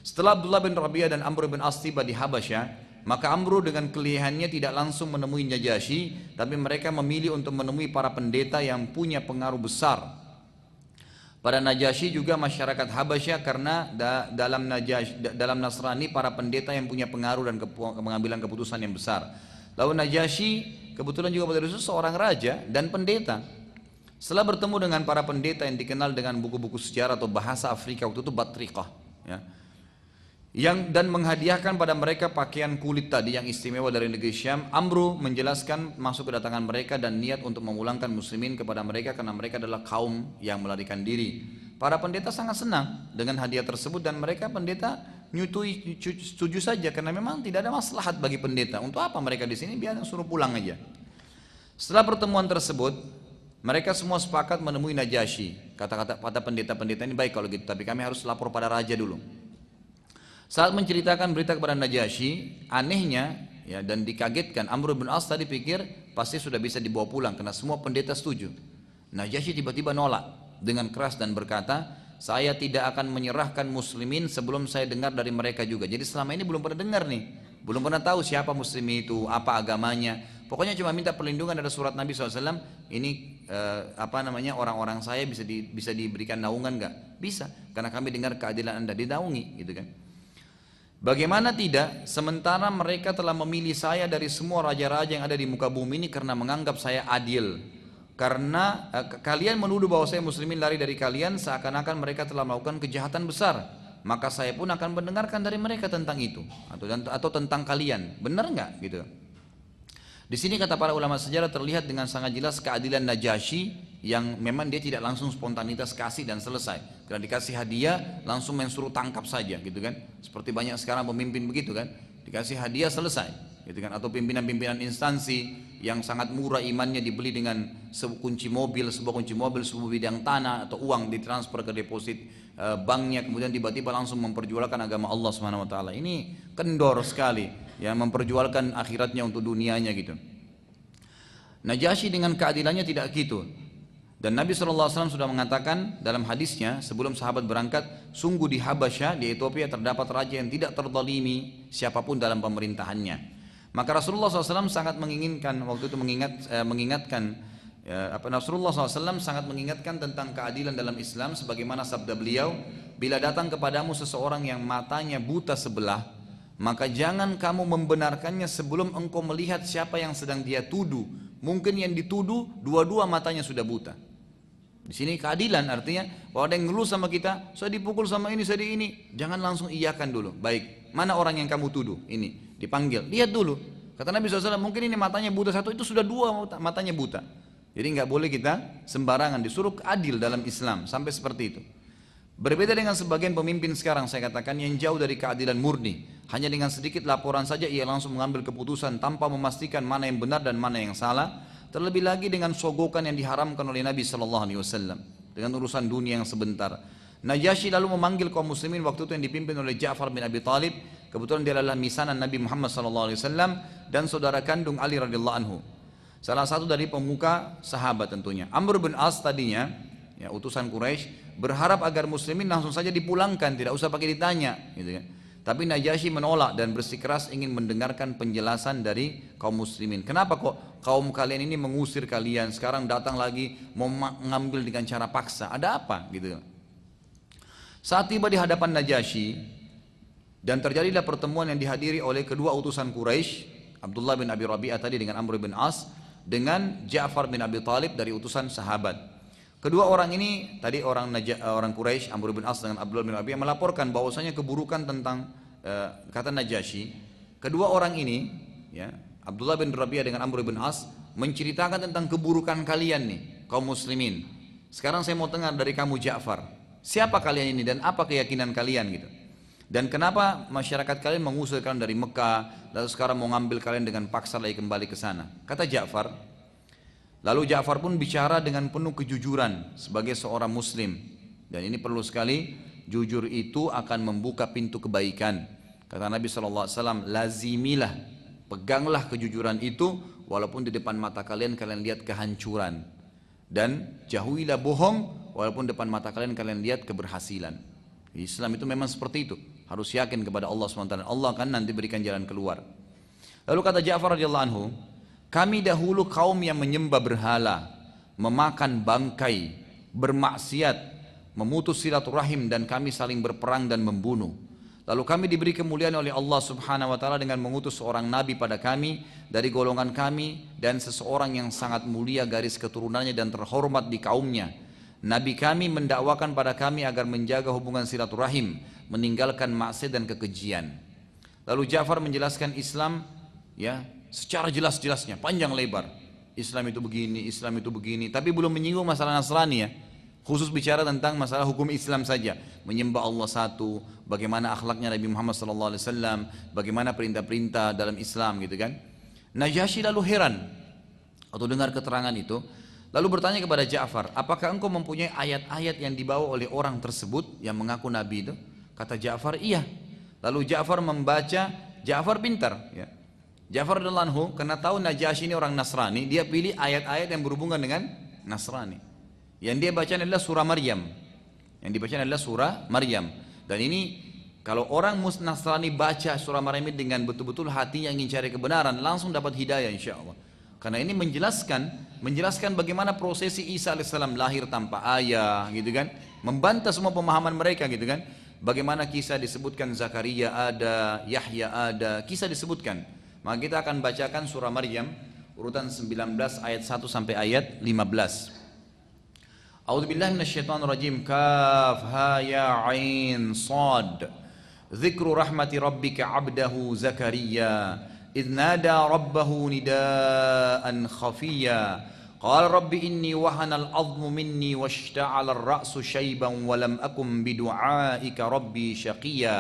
Setelah Abdullah bin Rabi'ah dan Amr bin As tiba di Habasyah, maka Amr dengan kelihayannya tidak langsung menemui Najasyi, tapi mereka memilih untuk menemui para pendeta yang punya pengaruh besar pada Najasyi, juga masyarakat Habasyah, karena dalam Nasrani para pendeta yang punya pengaruh dan pengambilan keputusan yang besar. Lalu Najasyi kebetulan juga pada itu seorang raja dan pendeta. Setelah bertemu dengan para pendeta yang dikenal dengan buku-buku sejarah atau bahasa Afrika waktu itu Batrikah, ya, dan menghadiahkan pada mereka pakaian kulit tadi yang istimewa dari negeri Syam, Amru menjelaskan masuk kedatangan mereka dan niat untuk memulangkan muslimin kepada mereka karena mereka adalah kaum yang melarikan diri. Para pendeta sangat senang dengan hadiah tersebut dan mereka pendeta nyutui, setuju saja karena memang tidak ada maslahat bagi pendeta. Untuk apa mereka di sini, biar suruh pulang aja. Setelah pertemuan tersebut, mereka semua sepakat menemui Najasyi. Kata-kata pendeta-pendeta ini, baik kalau gitu, tapi kami harus lapor pada raja dulu. Saat menceritakan berita kepada Najasyi, anehnya ya, dan dikagetkan, Amr bin As tadi pikir pasti sudah bisa dibawa pulang karena semua pendeta setuju. Najasyi tiba-tiba nolak dengan keras dan berkata, saya tidak akan menyerahkan muslimin sebelum saya dengar dari mereka juga. Jadi selama ini belum pernah dengar nih, belum pernah tahu siapa muslim itu, apa agamanya. Pokoknya cuma minta perlindungan, ada surat Nabi SAW, ini orang-orang saya bisa diberikan naungan nggak? Bisa, karena kami dengar keadilan anda, dinaungi gitu kan. Bagaimana tidak, sementara mereka telah memilih saya dari semua raja-raja yang ada di muka bumi ini karena menganggap saya adil. Karena kalian menuduh bahwa saya muslimin lari dari kalian seakan-akan mereka telah melakukan kejahatan besar. Maka saya pun akan mendengarkan dari mereka tentang itu atau tentang kalian. Benar nggak gitu? Di sini kata para ulama sejarah terlihat dengan sangat jelas keadilan Najasyi yang memang dia tidak langsung spontanitas kasih dan selesai. Karena dikasih hadiah langsung mensuruh tangkap saja gitu kan. Seperti banyak sekarang pemimpin begitu kan. Dikasih hadiah selesai gitu kan. Atau pimpinan-pimpinan instansi yang sangat murah imannya dibeli dengan sebuah kunci mobil, sebuah bidang tanah atau uang ditransfer ke deposit banknya, kemudian tiba-tiba langsung memperjualkan agama Allah Subhanahu wa taala. Ini kendor sekali, ya, memperjualkan akhiratnya untuk dunianya gitu. Najasyi dengan keadilannya tidak gitu. Dan Nabi SAW sudah mengatakan dalam hadisnya sebelum sahabat berangkat, sungguh di Habasyah, di Ethiopia terdapat raja yang tidak terzalimi siapapun dalam pemerintahannya. Maka Rasulullah SAW sangat menginginkan waktu itu Rasulullah SAW sangat mengingatkan tentang keadilan dalam Islam, sebagaimana sabda beliau, bila datang kepadamu seseorang yang matanya buta sebelah, maka jangan kamu membenarkannya sebelum engkau melihat siapa yang sedang dia tuduh. Mungkin yang dituduh dua-dua matanya sudah buta. Di sini keadilan artinya kalau ada yang ngeluh sama kita, saya dipukul sama ini, saya di ini, jangan langsung iyakan dulu. Baik, mana orang yang kamu tuduh? Ini dipanggil, lihat dulu. Kata Nabi SAW, mungkin ini matanya buta satu, itu sudah dua matanya buta. Jadi nggak boleh kita sembarangan, disuruh adil dalam Islam sampai seperti itu. Berbeda dengan sebagian pemimpin sekarang, saya katakan, yang jauh dari keadilan murni. Hanya dengan sedikit laporan saja ia langsung mengambil keputusan tanpa memastikan mana yang benar dan mana yang salah. Terlebih lagi dengan sogokan yang diharamkan oleh Nabi SAW dengan urusan dunia yang sebentar. Najasyi lalu memanggil kaum muslimin waktu itu yang dipimpin oleh Ja'far bin Abi Talib. Kebetulan dia adalah misanan Nabi Muhammad SAW dan saudara kandung Ali radhiyallahu anhu. Salah satu dari pemuka sahabat tentunya. Amr bin As tadinya, ya, utusan Quraisy, berharap agar muslimin langsung saja dipulangkan, tidak usah pakai ditanya, gitu kan. Tapi Najasyi menolak dan bersikeras ingin mendengarkan penjelasan dari kaum muslimin. Kenapa kok kaum kalian ini mengusir kalian, sekarang datang lagi mau mengambil dengan cara paksa? Ada apa? Gitu. Saat tiba di hadapan Najasyi dan terjadilah pertemuan yang dihadiri oleh kedua utusan Quraisy, Abdullah bin Abi Rabi'ah tadi dengan Amr bin As, dengan Ja'far bin Abi Talib dari utusan sahabat. Kedua orang ini tadi orang Quraisy, Amr bin As dengan Abdullah bin Rabi'ah melaporkan bahwasanya keburukan tentang kata Najasyi. Kedua orang ini, ya, Abdullah bin Rabi'ah dengan Amr bin As menceritakan tentang keburukan kalian nih, kaum muslimin. Sekarang saya mau dengar dari kamu Ja'far, siapa kalian ini dan apa keyakinan kalian gitu. Dan kenapa masyarakat kalian mengusir kalian dari Mekah, lalu sekarang mau ngambil kalian dengan paksa lagi kembali ke sana? Kata Ja'far, lalu Ja'far pun bicara dengan penuh kejujuran sebagai seorang muslim. Dan ini perlu sekali, jujur itu akan membuka pintu kebaikan. Kata Nabi SAW, lazimilah, peganglah kejujuran itu, walaupun di depan mata kalian lihat kehancuran. Dan jauhilah bohong, walaupun depan mata kalian lihat keberhasilan. Islam itu memang seperti itu. Harus yakin kepada Allah SWT. Allah akan nanti berikan jalan keluar. Lalu kata Ja'far radhiyallahu anhu, kami dahulu kaum yang menyembah berhala, memakan bangkai, bermaksiat, memutus silaturahim, dan kami saling berperang dan membunuh. Lalu kami diberi kemuliaan oleh Allah Subhanahu wa taala dengan mengutus seorang nabi pada kami dari golongan kami, dan seseorang yang sangat mulia garis keturunannya dan terhormat di kaumnya. Nabi kami mendakwakan pada kami agar menjaga hubungan silaturahim, meninggalkan maksiat dan kekejian. Lalu Ja'far menjelaskan Islam, ya, secara jelas-jelasnya, panjang lebar. Islam itu begini, Islam itu begini, tapi belum menyinggung masalah Nasrani, ya. Khusus bicara tentang masalah hukum Islam saja, menyembah Allah satu, bagaimana akhlaknya Nabi Muhammad SAW, bagaimana perintah-perintah dalam Islam, gitu kan. Najasyi lalu heran atau dengar keterangan itu, lalu bertanya kepada Ja'far, apakah engkau mempunyai ayat-ayat yang dibawa oleh orang tersebut yang mengaku Nabi itu? Kata Ja'far, iya. Lalu Ja'far membaca, Ja'far pintar, ya. Ja'far radhiyallahu anhu karena tahu Najasyi ini orang Nasrani, dia pilih ayat-ayat yang berhubungan dengan Nasrani. Yang dia baca adalah surah Maryam. Yang dibaca adalah surah Maryam. Dan ini kalau orang Nasrani baca surah Maryam ini dengan betul-betul hati yang ingin cari kebenaran, langsung dapat hidayah insya-Allah. Karena ini menjelaskan bagaimana prosesi Isa alaihissalam lahir tanpa ayah, gitu kan? Membantah semua pemahaman mereka, gitu kan? Bagaimana kisah disebutkan Zakaria ada, Yahya ada, kisah disebutkan. Maka kita akan bacakan surah Maryam urutan 19 ayat 1 sampai ayat 15. A'udzubillahi minasyaitonirrajim. Kaf ha ya ain sad. Dzikru rahmati rabbika 'abdahu Zakaria idh nada rabbahu nidaan khafiyya. Qala rabbi inni wahana al-'azmu minni washta'ala ar-ra'su shayban wa lam akum bidu'aika rabbi shaqiyya.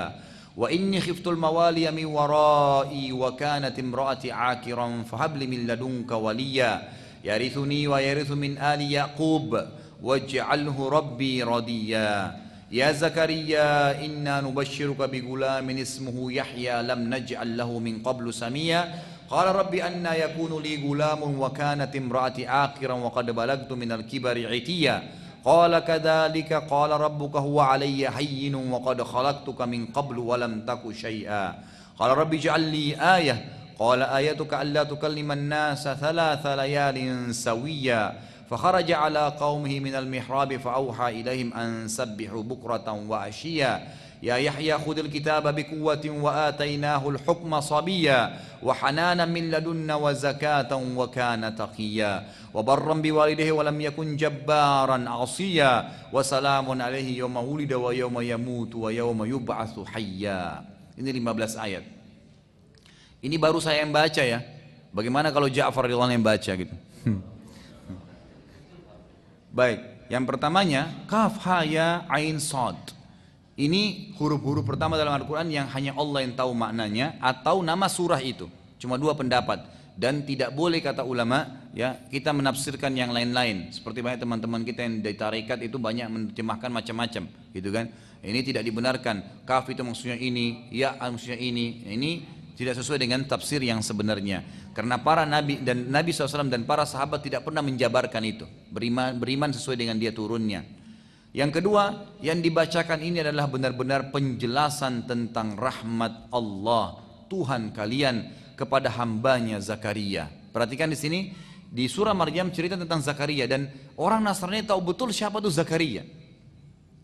Wa inni khiftu al-mawaliya min wara'i wa kanat imra'ati 'akiran fahab li min ladunka waliyya yarithuni wa yarithu min ali Yaqub waj'alhu rabbi radiya. Ya Zakaria inna nubashshiruka bigulamin ismuhu Yahya lam naj'al lahu min qablu samia. Qala rabbi anna yakunu li gulamun wa kanat imraati aqiran wa qad balagtu minal kibari 'itiyya. Qala kadzalika qala rabbuka huwa 'alayya hayyinun wa qad khalaqtuka min qablu wa lam taku syai'a. Qala rabbi ij'al li ayah. Qala ayatuka alla tukallima an-nasa thalatha layalin sawiyya. فخرج على قومه من المحراب فأوحى إليهم أن سبحوا بكرة وعشيا. يا يحيى خذ الكتاب بقوة وآتيناه الحكم صبيا وحنانا من لدنا وزكاة وكان تقيا وبرا بوالده ولم يكن جبارا عصيا وسلام عليه يوم ولد ويوم يموت ويوم يبعث حيا. Ini 15 ayat. Ini baru saya yang baca, ya. Bagaimana kalau Ja'far radhiyallahu anhu yang baca gitu? Baik, yang pertamanya kaf ha ya ain sad. Ini huruf-huruf pertama dalam Al-Quran yang hanya Allah yang tahu maknanya atau nama surah itu. Cuma dua pendapat. Dan tidak boleh kata ulama ya kita menafsirkan yang lain-lain. Seperti banyak teman-teman kita yang dari tarekat itu banyak menerjemahkan macam-macam, gitu kan? Ini tidak dibenarkan. Kaf itu maksudnya ini, ya maksudnya ini. Ini tidak sesuai dengan tafsir yang sebenarnya. Karena para nabi dan Nabi SAW dan para sahabat tidak pernah menjabarkan itu. Beriman sesuai dengan dia turunnya. Yang kedua, yang dibacakan ini adalah benar-benar penjelasan tentang rahmat Allah, Tuhan kalian kepada hambanya Zakaria. Perhatikan di sini di surah Maryam cerita tentang Zakaria dan orang Nasrani tahu betul siapa itu Zakaria.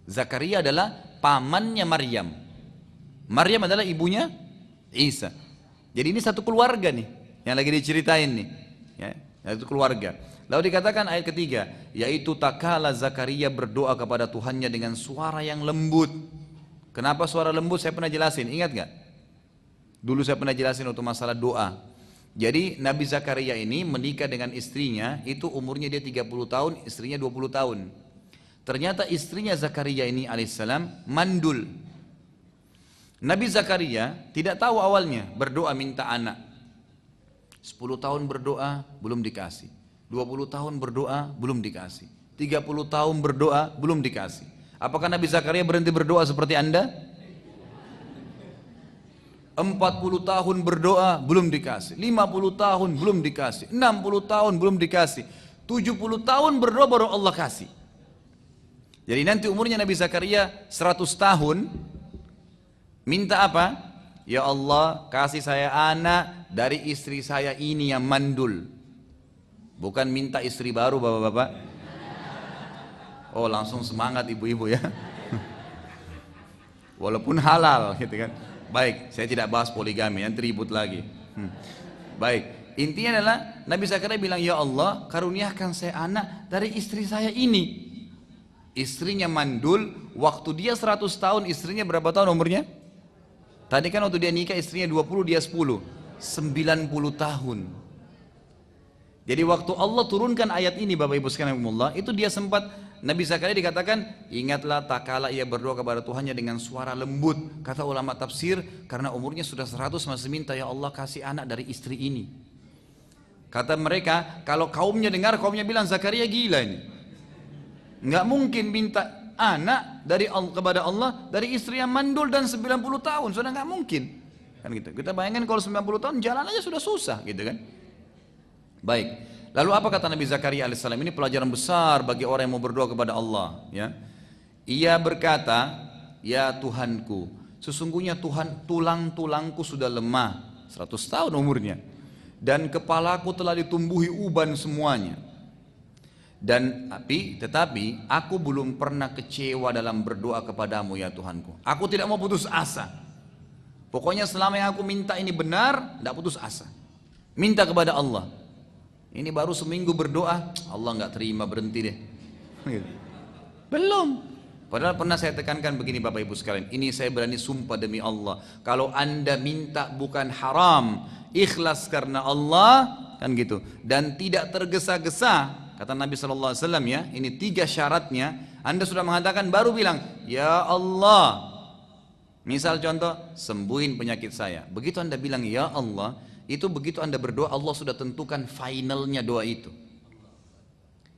Zakaria adalah pamannya Maryam. Maryam adalah ibunya Isa. Jadi ini satu keluarga nih yang lagi diceritain nih, ya, satu keluarga. Lalu dikatakan ayat ketiga, yaitu takala Zakaria berdoa kepada Tuhannya dengan suara yang lembut. Kenapa suara lembut? Saya pernah jelasin, ingat gak? Dulu saya pernah jelasin untuk masalah doa. Jadi Nabi Zakaria ini menikah dengan istrinya, itu umurnya dia 30 tahun, istrinya 20 tahun. Ternyata istrinya Zakaria ini alaihissalam mandul. Nabi Zakaria tidak tahu awalnya, berdoa minta anak. 10 tahun berdoa, belum dikasih. 20 tahun berdoa, belum dikasih. 30 tahun berdoa, belum dikasih. Apakah Nabi Zakaria berhenti berdoa seperti Anda? 40 tahun berdoa belum dikasih, 50 tahun belum dikasih, 60 tahun belum dikasih, 70 tahun berdoa baru Allah kasih. Jadi nanti umurnya Nabi Zakaria 100 tahun, minta apa? Ya Allah kasih saya anak dari istri saya ini yang mandul. Bukan minta istri baru bapak-bapak. Oh langsung semangat ibu-ibu ya. Walaupun halal gitu kan. Baik, saya tidak bahas poligami, nanti ribut lagi. Baik, intinya adalah Nabi Zakaria bilang, ya Allah karuniakan saya anak dari istri saya ini. Istrinya mandul, waktu dia 100 tahun, istrinya berapa tahun umurnya? Tadi kan waktu dia nikah istrinya 20, dia 10, 90 tahun. Jadi waktu Allah turunkan ayat ini Bapak Ibu sekalian, itu dia sempat, Nabi Zakaria dikatakan, ingatlah tak kala ia berdoa kepada Tuhannya dengan suara lembut. Kata ulama tafsir, karena umurnya sudah 100 masih minta, ya Allah kasih anak dari istri ini. Kata mereka, kalau kaumnya dengar, kaumnya bilang Zakaria gila ini. Nggak mungkin minta anak dari kepada Allah dari istri yang mandul dan 90 tahun, sudah nggak mungkin. Kan gitu. Kita bayangkan kalau 90 tahun jalan aja sudah susah gitu kan. Baik. Lalu apa kata Nabi Zakaria alaihissalam? Ini pelajaran besar bagi orang yang mau berdoa kepada Allah. Ya. Ia berkata, ya Tuhanku, sesungguhnya Tuhan tulang-tulangku sudah lemah, 100 tahun umurnya, dan kepalaku telah ditumbuhi uban semuanya. Dan tetapi aku belum pernah kecewa dalam berdoa kepadamu ya Tuhanku. Aku tidak mau putus asa. Pokoknya selama yang aku minta ini benar, tidak putus asa. Minta kepada Allah. Ini baru seminggu berdoa, Allah nggak terima, berhenti deh. Belum. Padahal pernah saya tekankan begini Bapak Ibu sekalian, ini saya berani sumpah demi Allah, kalau Anda minta bukan haram, ikhlas karena Allah, kan gitu, dan tidak tergesa-gesa, kata Nabi SAW ya, ini 3 syaratnya. Anda sudah mengatakan baru bilang, ya Allah, misal contoh, sembuhin penyakit saya. Begitu Anda bilang ya Allah, itu begitu Anda berdoa, Allah sudah tentukan finalnya doa itu.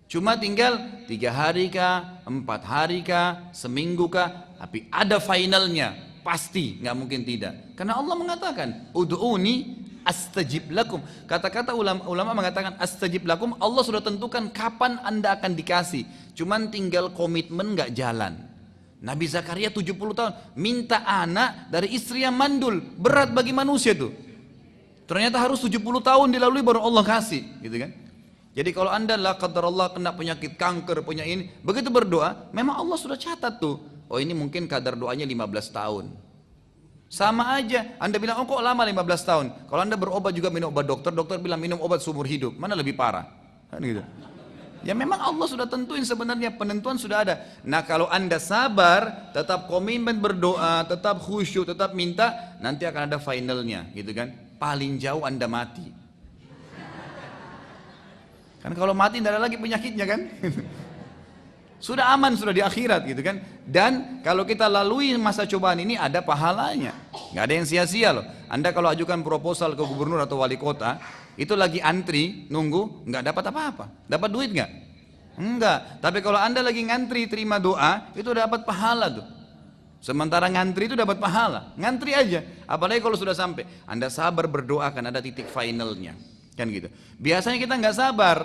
Cuma tinggal 3 hari kah, 4 hari kah, seminggu kah, tapi ada finalnya, pasti, nggak mungkin tidak. Karena Allah mengatakan, ud'uni astajib lakum. Kata-kata ulama mengatakan astajib lakum, Allah sudah tentukan kapan Anda akan dikasih. Cuman tinggal komitmen nggak jalan. Nabi Zakaria 70 tahun minta anak dari istri yang mandul, berat bagi manusia tuh. Ternyata harus 70 tahun dilalui baru Allah kasih, gitu kan? Jadi kalau Anda la qadarullah kena penyakit kanker, punya ini, begitu berdoa, memang Allah sudah catat tuh. Oh ini mungkin kadar doanya 15 tahun. Sama aja, Anda bilang, oh kok lama 15 tahun? Kalau Anda berobat juga minum obat dokter, dokter bilang minum obat seumur hidup, mana lebih parah? Kan gitu. Ya memang Allah sudah tentuin sebenarnya, penentuan sudah ada. Nah kalau Anda sabar, tetap komitmen berdoa, tetap khusyuk, tetap minta, nanti akan ada finalnya, gitu kan? Paling jauh Anda mati. Kan kalau mati tidak ada lagi penyakitnya kan? sudah aman, sudah di akhirat gitu kan. Dan kalau kita lalui masa cobaan ini ada pahalanya, nggak ada yang sia-sia loh. Anda kalau ajukan proposal ke gubernur atau wali kota, itu lagi antri nunggu, nggak dapat apa-apa, dapat duit nggak? Enggak. Tapi kalau Anda lagi ngantri terima doa, itu dapat pahala tuh. Sementara ngantri itu dapat pahala, ngantri aja. Apalagi kalau sudah sampai, Anda sabar berdoa kan ada titik finalnya, kan gitu. Biasanya kita nggak sabar,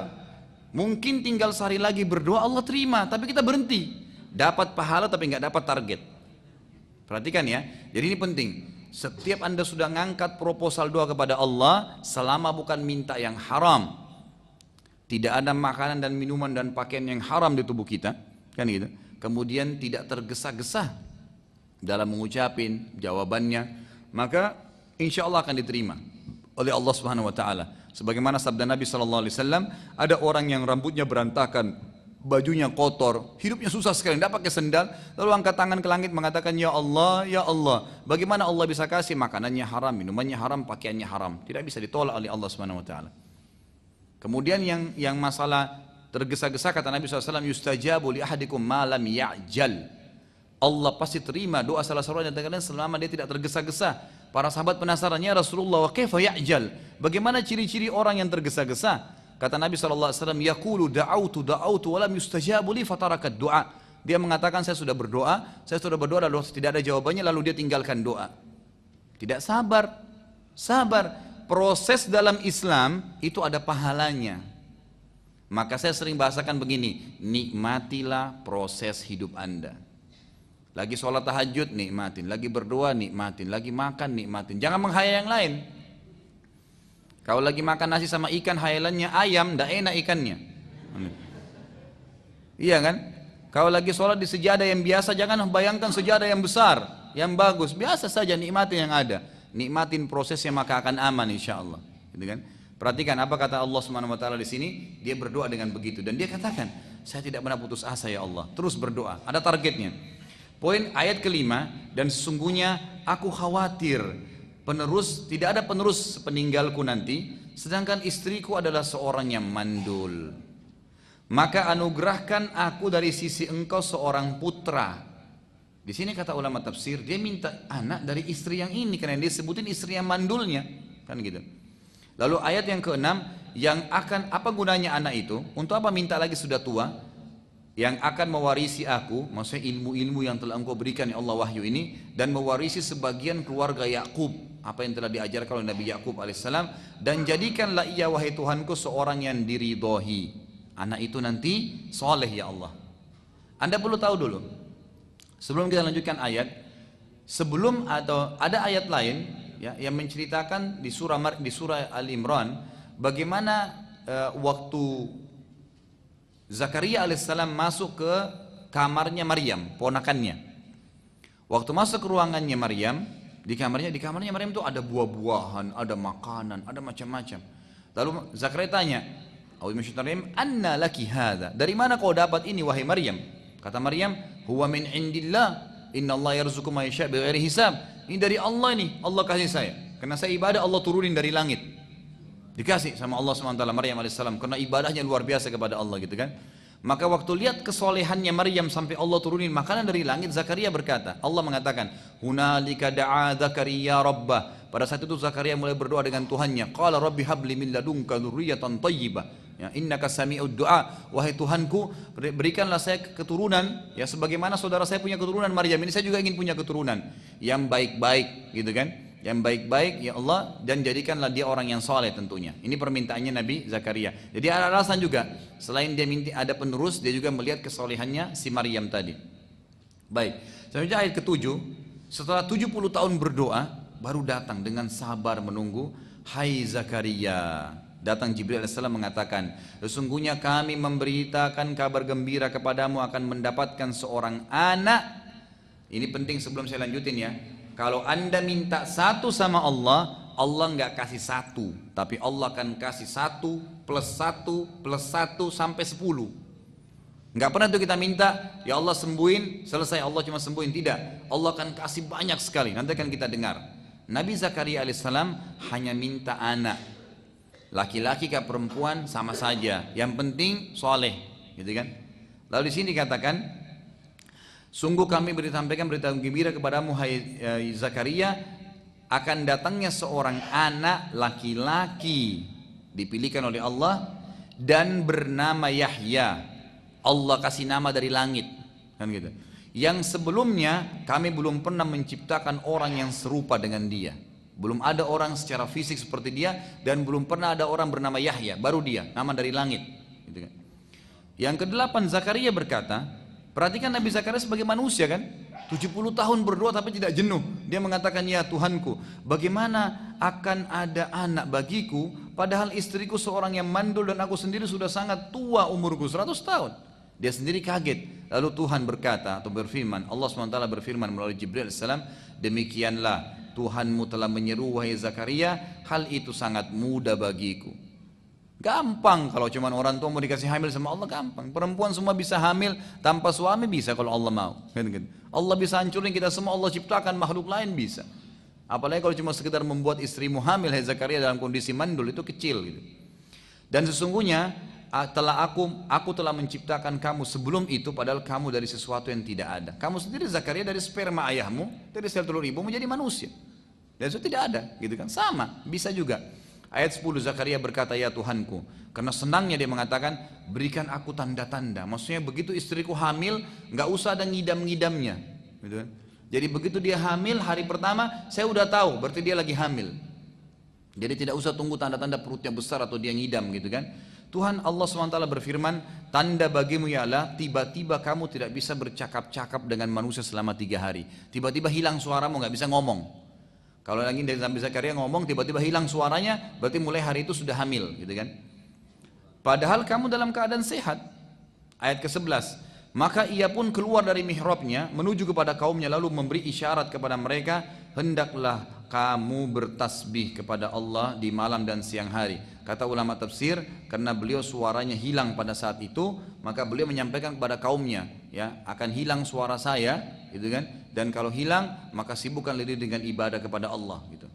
mungkin tinggal sehari lagi berdoa Allah terima, tapi kita berhenti, dapat pahala tapi nggak dapat target. Perhatikan ya, jadi ini penting. Setiap Anda sudah ngangkat proposal doa kepada Allah, selama bukan minta yang haram, tidak ada makanan dan minuman dan pakaian yang haram di tubuh kita, kan gitu. Kemudian tidak tergesa-gesa dalam mengucapin jawabannya, maka insya Allah akan diterima oleh Allah Subhanahu Wa Taala. Sebagaimana sabda Nabi Sallallahu Alaihi Wasallam, ada orang yang rambutnya berantakan, bajunya kotor, hidupnya susah sekali, tidak pakai sendal, lalu angkat tangan ke langit mengatakan, ya Allah, bagaimana Allah bisa kasih makanannya haram, minumannya haram, pakaiannya haram? Tidak bisa ditolak oleh Allah Subhanahu Wa Taala. Kemudian yang masalah tergesa-gesa, kata Nabi SAW, yustajabu li ahadikum ma lam ya'jal. Allah pasti terima doa salah seorang dari kalian selama dia tidak tergesa-gesa. Para sahabat penasaran, ya Rasulullah, wa kaifa ya'jal? Bagaimana ciri-ciri orang yang tergesa-gesa? Kata Nabi SAW, yaqulu da'autu wa lam yustajabu li fatarakat doa. Dia mengatakan, saya sudah berdoa lalu tidak ada jawabannya, lalu dia tinggalkan doa. Tidak sabar. Proses dalam Islam itu ada pahalanya. Maka saya sering bahasakan begini, nikmatilah proses hidup Anda. Lagi sholat tahajud nikmatin, lagi berdoa nikmatin, lagi makan nikmatin, jangan menghayal yang lain. Kalau lagi makan nasi sama ikan, hayalannya ayam, tidak enak ikannya. Iya kan? Kalau lagi sholat di sejadah yang biasa, jangan bayangkan sejadah yang besar, yang bagus, biasa saja, nikmatin yang ada. Nikmatin prosesnya maka akan aman insya Allah, gitu kan? Perhatikan apa kata Allah Subhanahu Wa Taala di sini. Dia berdoa dengan begitu dan dia katakan, saya tidak pernah putus asa ya Allah. Terus berdoa, ada targetnya. Poin ayat kelima, dan sesungguhnya aku khawatir tidak ada penerus peninggalku nanti, sedangkan istriku adalah seorang yang mandul. Maka anugerahkan aku dari sisi engkau seorang putra. Di sini kata ulama tafsir, dia minta anak dari istri yang ini karena dia sebutin istri yang mandulnya, kan gitu. Lalu ayat yang keenam, yang akan apa gunanya anak itu? Untuk apa minta lagi sudah tua? Yang akan mewarisi aku, maksudnya ilmu-ilmu yang telah engkau berikan ya Allah wahyu ini, dan mewarisi sebagian keluarga Yakub, apa yang telah diajarkan oleh Nabi Yakub alaihissalam, dan jadikanlah ia wahai Tuhanku seorang yang diridhoi. Anak itu nanti soleh ya Allah. Anda perlu tahu dulu, sebelum kita lanjutkan ayat, sebelum atau ada ayat lain ya, yang menceritakan di surah Al-Imran bagaimana waktu Zakaria alaihissalam masuk ke kamarnya Maryam, ponakannya. Waktu masuk ke ruangannya Maryam, di kamarnya Maryam itu ada buah-buahan, ada makanan, ada macam-macam. Lalu Zakaria tanya, anna laki hadza? Dari mana kau dapat ini wahai Maryam? Kata Maryam, huwa min indillah, inna Allah yarzuqu ma yasha' bighairi hisab. Ini dari Allah nih, Allah kasih saya. Karena saya ibadah, Allah turunin dari langit. Dikasih sama Allah SWT Maryam AS karena ibadahnya luar biasa kepada Allah gitu kan. Maka waktu lihat kesolehannya Maryam sampai Allah turunin makanan dari langit, Zakaria berkata, Allah mengatakan, hunalika da'a Zakaria rabbah. Pada saat itu Zakaria mulai berdoa dengan Tuhannya, qala rabbi habli min ladunka dzurriyyatan thayyibah, ya innaka sami'ud du'a. Wahai Tuhanku, berikanlah saya keturunan ya sebagaimana saudara saya punya keturunan Maryam ini, saya juga ingin punya keturunan yang baik-baik gitu kan. Yang baik-baik ya Allah, dan jadikanlah dia orang yang soleh tentunya. Ini permintaannya Nabi Zakaria. Jadi ada alasan juga, selain dia minta ada penerus, dia juga melihat kesolehannya si Maryam tadi. Baik, selanjutnya ayat ke-7. Setelah 70 tahun berdoa, baru datang dengan sabar menunggu. Hai Zakaria, datang Jibril AS mengatakan, sesungguhnya kami memberitakan kabar gembira kepadamu akan mendapatkan seorang anak. Ini penting sebelum saya lanjutin ya. Kalau Anda minta satu sama Allah, Allah nggak kasih satu, tapi Allah akan kasih 1 plus 1 plus 1 sampai 10. Nggak pernah tuh kita minta, ya Allah sembuhin, selesai Allah cuma sembuhin, tidak. Allah akan kasih banyak sekali, nanti akan kita dengar. Nabi Zakaria alaihissalam hanya minta anak, laki-laki ke perempuan sama saja, yang penting soleh, gitu kan? Lalu di sini dikatakan, sungguh kami sampaikan berita gembira kepadamu hai Zakaria, akan datangnya seorang anak laki-laki dipilihkan oleh Allah dan bernama Yahya. Allah kasih nama dari langit, kan gitu. Yang sebelumnya kami belum pernah menciptakan orang yang serupa dengan dia. Belum ada orang secara fisik seperti dia, dan belum pernah ada orang bernama Yahya, baru dia, nama dari langit, gitu kan. Yang kedelapan, Zakaria berkata, perhatikan Nabi Zakaria sebagai manusia kan, 70 tahun berdoa tapi tidak jenuh. Dia mengatakan, ya Tuhanku, bagaimana akan ada anak bagiku, padahal istriku seorang yang mandul dan aku sendiri sudah sangat tua umurku, 100 tahun. Dia sendiri kaget. Lalu Tuhan berkata atau berfirman, Allah SWT berfirman melalui Jibril AS, demikianlah Tuhanmu telah menyeru wahai Zakaria, hal itu sangat mudah bagiku. Gampang kalau cuma orang tua mau dikasih hamil sama Allah, gampang. Perempuan semua bisa hamil tanpa suami, bisa kalau Allah mau. Allah bisa hancurin kita semua, Allah ciptakan makhluk lain bisa. Apalagi kalau cuma sekedar membuat istrimu hamil, hai Zakaria, dalam kondisi mandul, itu kecil gitu. Dan sesungguhnya aku telah menciptakan kamu sebelum itu, padahal kamu dari sesuatu yang tidak ada. Kamu sendiri Zakaria dari sperma ayahmu, dari sel telur ibu menjadi manusia. Dan itu tidak ada, gitu kan? Sama, bisa juga. Ayat 10, Zakaria berkata, ya Tuhanku, karena senangnya dia mengatakan, berikan aku tanda-tanda. Maksudnya begitu istriku hamil, nggak usah ada ngidam-ngidamnya, gitu kan? Jadi begitu dia hamil, hari pertama saya udah tahu, berarti dia lagi hamil. Jadi tidak usah tunggu tanda-tanda perutnya besar atau dia ngidam, gitu kan? Tuhan Allah SWT berfirman, tanda bagimu ialah tiba-tiba kamu tidak bisa bercakap-cakap dengan manusia selama 3 hari. Tiba-tiba hilang suaramu, nggak bisa ngomong. Kalau lagi dari Nabi Zakaria ngomong, tiba-tiba hilang suaranya, berarti mulai hari itu sudah hamil, gitu kan? Padahal kamu dalam keadaan sehat. Ayat ke-11, maka ia pun keluar dari mihrabnya, menuju kepada kaumnya, lalu memberi isyarat kepada mereka, hendaklah kamu bertasbih kepada Allah di malam dan siang hari. Kata ulama tafsir, karena beliau suaranya hilang pada saat itu, maka beliau menyampaikan kepada kaumnya, ya, akan hilang suara saya, gitu kan? Dan kalau hilang, maka sibukkan diri dengan ibadah kepada Allah, gitu.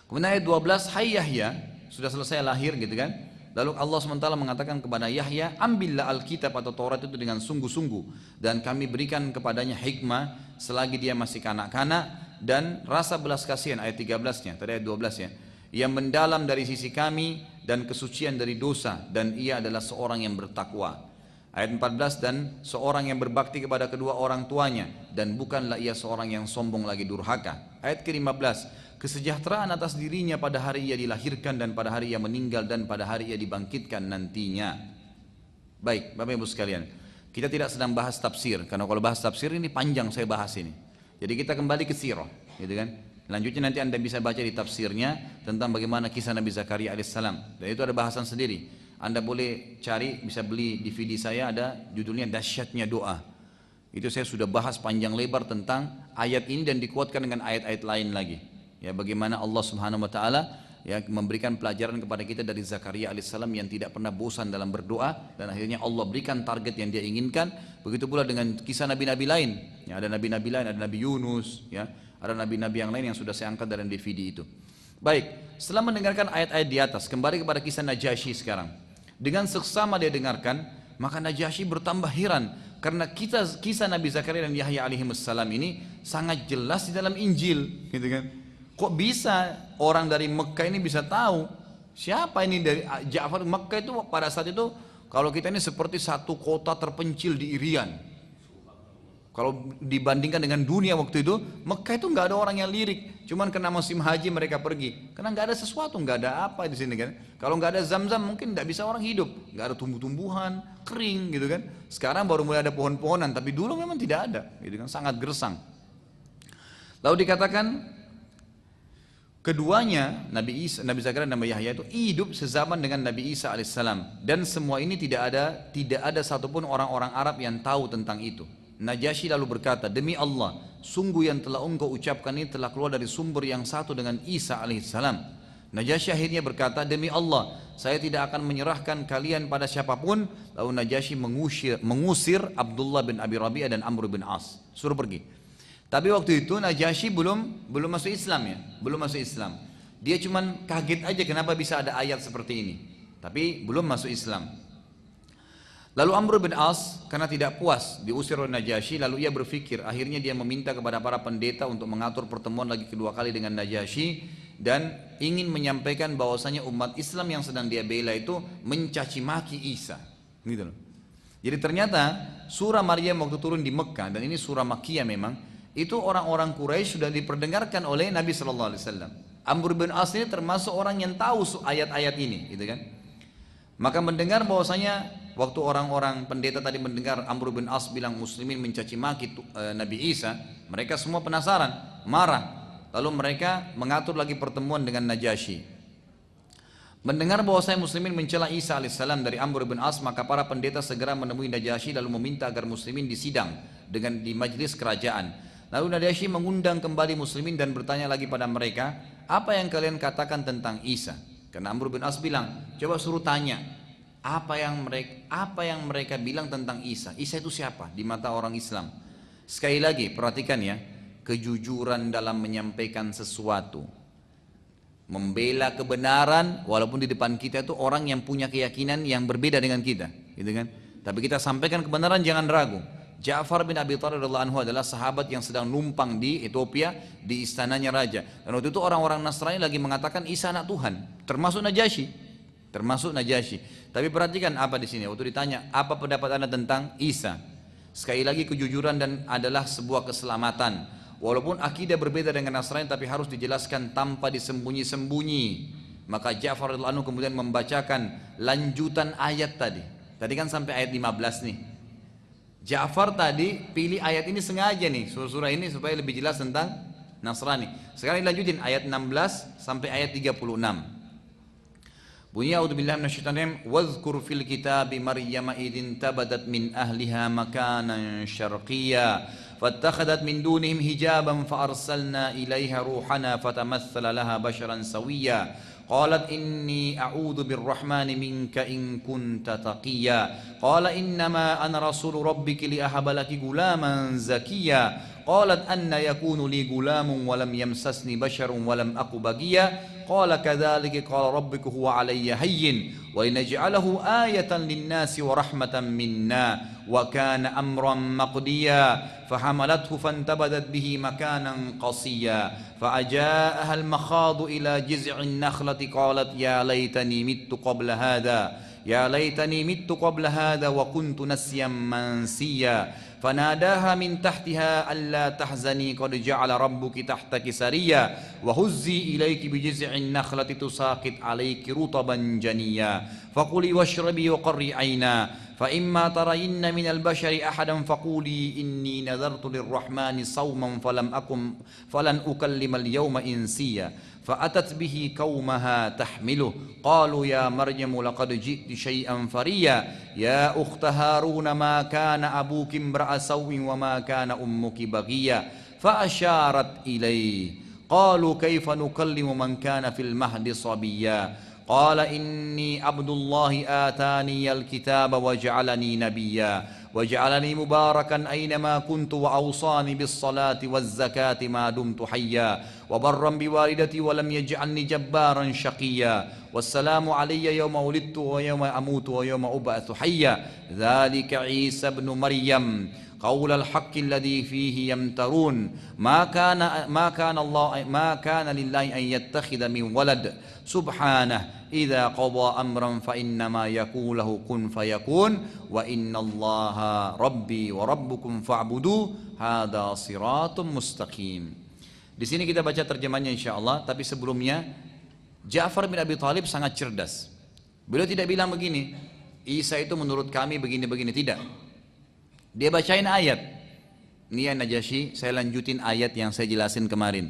Kemudian ayat 12, hai Yahya, sudah selesai lahir, gitu kan? Lalu Allah SWT mengatakan kepada Yahya, ambillah Alkitab atau Taurat itu dengan sungguh-sungguh, dan kami berikan kepadanya hikmah selagi dia masih kanak-kanak, dan rasa belas kasihan, ayat 13-nya, tadi ayat 12 ya, yang mendalam dari sisi kami dan kesucian dari dosa, dan ia adalah seorang yang bertakwa. Ayat 14, dan seorang yang berbakti kepada kedua orang tuanya, dan bukanlah ia seorang yang sombong lagi durhaka. Ayat ke-15, kesejahteraan atas dirinya pada hari ia dilahirkan dan pada hari ia meninggal dan pada hari ia dibangkitkan nantinya. Baik, Bapak Ibu sekalian, kita tidak sedang bahas tafsir, karena kalau bahas tafsir ini panjang saya bahas ini. Jadi kita kembali ke sirah, gitu kan? Lanjutnya nanti Anda bisa baca di tafsirnya tentang bagaimana kisah Nabi Zakaria alaihissalam. Dan itu ada bahasan sendiri. Anda boleh cari, bisa beli DVD saya, ada judulnya Dahsyatnya Doa. Itu saya sudah bahas panjang lebar tentang ayat ini dan dikuatkan dengan ayat-ayat lain lagi. Ya, bagaimana Allah Subhanahu wa taala ya memberikan pelajaran kepada kita dari Zakaria alaihissalam yang tidak pernah bosan dalam berdoa, dan akhirnya Allah berikan target yang dia inginkan. Begitu pula dengan kisah nabi-nabi lain. Ya, ada nabi-nabi lain, ada Nabi Yunus, ya, ada nabi-nabi yang lain yang sudah saya angkat dalam DVD itu. Baik, setelah mendengarkan ayat-ayat di atas, kembali kepada kisah Najasyi sekarang. Dengan seksama dia dengarkan, maka Najasyi bertambah heran karena kisah Nabi Zakaria dan Yahya alaihissalam ini sangat jelas di dalam Injil, gitu kan? Kok bisa orang dari Mekah ini bisa tahu siapa ini dari Ja'far? Mekah itu pada saat itu, kalau kita ini seperti satu kota terpencil di Irian. Kalau dibandingkan dengan dunia waktu itu, Mekah itu nggak ada orang yang lirik. Cuman karena musim haji mereka pergi. Karena nggak ada sesuatu, nggak ada apa di sini kan. Kalau nggak ada zam-zam mungkin nggak bisa orang hidup. Nggak ada tumbuh-tumbuhan, kering gitu kan. Sekarang baru mulai ada pohon-pohonan, tapi dulu memang tidak ada, gitu kan. Sangat gersang. Lalu dikatakan keduanya, Nabi Zakaria dan Nabi Yahya itu hidup sezaman dengan Nabi Isa alaihissalam. Dan semua ini tidak ada satupun orang-orang Arab yang tahu tentang itu. Najasyi lalu berkata, demi Allah, sungguh yang telah engkau ucapkan ini telah keluar dari sumber yang satu dengan Isa alaihissalam. Najasyi akhirnya berkata, demi Allah, saya tidak akan menyerahkan kalian pada siapapun. Lalu Najasyi mengusir Abdullah bin Abi Rabi'ah dan Amr bin As, suruh pergi. Tapi waktu itu Najasyi belum masuk Islam ya, belum masuk Islam. Dia cuman kaget aja kenapa bisa ada ayat seperti ini, tapi belum masuk Islam. Lalu Amr bin As karena tidak puas diusir oleh Najasyi, lalu ia berpikir, akhirnya dia meminta kepada para pendeta untuk mengatur pertemuan lagi kedua kali dengan Najasyi dan ingin menyampaikan bahwasanya umat Islam yang sedang dia bela itu mencaci maki Isa. Gitu loh. Jadi ternyata surah Maryam waktu turun di Mekah, dan ini surah Makkiyah memang, itu orang-orang Quraisy sudah diperdengarkan oleh Nabi Shallallahu Alaihi Wasallam. Amr bin As ini termasuk orang yang tahu ayat-ayat ini, gitu kan? Maka mendengar bahwasanya waktu orang-orang pendeta tadi mendengar Amr bin As bilang muslimin mencaci maki Nabi Isa, mereka semua penasaran, marah. Lalu mereka mengatur lagi pertemuan dengan Najasyi. Mendengar bahwasanya muslimin mencela Isa alaihissalam dari Amr bin As, maka para pendeta segera menemui Najasyi lalu meminta agar muslimin disidang di majlis kerajaan. Lalu Najasyi mengundang kembali muslimin dan bertanya lagi pada mereka, apa yang kalian katakan tentang Isa? Karena Amr bin As bilang, coba suruh tanya apa yang mereka bilang tentang Isa. Isa itu siapa di mata orang Islam? Sekali lagi perhatikan ya, kejujuran dalam menyampaikan sesuatu, membela kebenaran walaupun di depan kita itu orang yang punya keyakinan yang berbeda dengan kita, gitu kan? Tapi kita sampaikan kebenaran, jangan ragu. Ja'far bin Abi Thalib radhiyallahu anhu adalah sahabat yang sedang numpang di Ethiopia di istananya raja. Dan waktu itu orang-orang Nasrani lagi mengatakan Isa anak Tuhan, termasuk Najasyi. Tapi perhatikan apa di sini. Waktu ditanya, apa pendapat Anda tentang Isa? Sekali lagi kejujuran dan adalah sebuah keselamatan. Walaupun akidah berbeda dengan Nasrani, tapi harus dijelaskan tanpa disembunyi-sembunyi. Maka Ja'far radhiyallahu anhu kemudian membacakan lanjutan ayat tadi. Tadi kan sampai ayat 15 nih. Ja'far tadi pilih ayat ini sengaja nih, surah ini supaya lebih jelas tentang Nasrani. Sekarang dilanjutin ayat 16 sampai ayat 36. Bunyi a'udzubillahi minasyaitonir rajim, wadhkur fil kitabi Maryam idin tabadat min ahliha makanan syarqiyya fattakhadhat min dunihim hijaban fa arsalna ilaiha ruhana fatamassala laha basharan sawiyya qalat inni a'udzu birrahmani minka in kunta taqiyya qala innama ana rasulu rabbiki li ahaba laki gulaman zakiyya qalat anna yakunu li gulamun wa lam yamsasni basharun wa lam aku bagiyya qala kadzalika qala rabbuka huwa alayya hayyin wa linaj'alahu ayatan lin-nasi wa rahmatan minna wa kana amran maqdiya فحملته فانتبذت به مكانا قصيا فأجاءها المخاض إلى جذع النخلة قالت يا ليتني مت قبل هذا وكنت نسيا منسيا فناداها من تحتها ألا تحزني قد جعل ربك تحتك سريا وهزي إليك بجذع النخلة تساقط عليك رطبا جنيا فكلي واشربي وقري عينا فإما ترين من البشر أحدا فقولي إني نذرت للرحمن صوما فلن أكلم اليوم إنسيا فأتت به قومها تحمله قالوا يا مريم لقد جئت شيئا فريا يا أخت هارون ما كان أبوك امرأ سوء وما كان أمك بغيا فأشارت إليه قالوا كيف نكلم من كان في المهد صبيا قال إني عبد الله آتاني الكتاب وجعلني نبيا وجعلني مباركا أينما كنت وأوصاني بالصلاة والزكاة ما دمت حيا وبرا بوالدتي ولم يجعلني جبارا شقيا والسلام علي يوم ولدت ويوم أموت ويوم أبعث حيا ذلك عيسى ابن مريم قول الحق الذي فيه يمترون ما كان لله أن يتخذ من ولد سبحانه إذا قضى أمرا فإنما يقول له كن فيكون وإن الله ربي وربكم فاعبدوه هذا صراط مستقيم. Di sini kita baca terjemahnya insyaallah, tapi sebelumnya Ja'far bin Abi Thalib sangat cerdas. Beliau tidak bilang begini, Isa itu menurut kami begini-begini, tidak. Dia bacain ayat. Ini ya Najasyi, saya lanjutin ayat yang saya jelasin kemarin.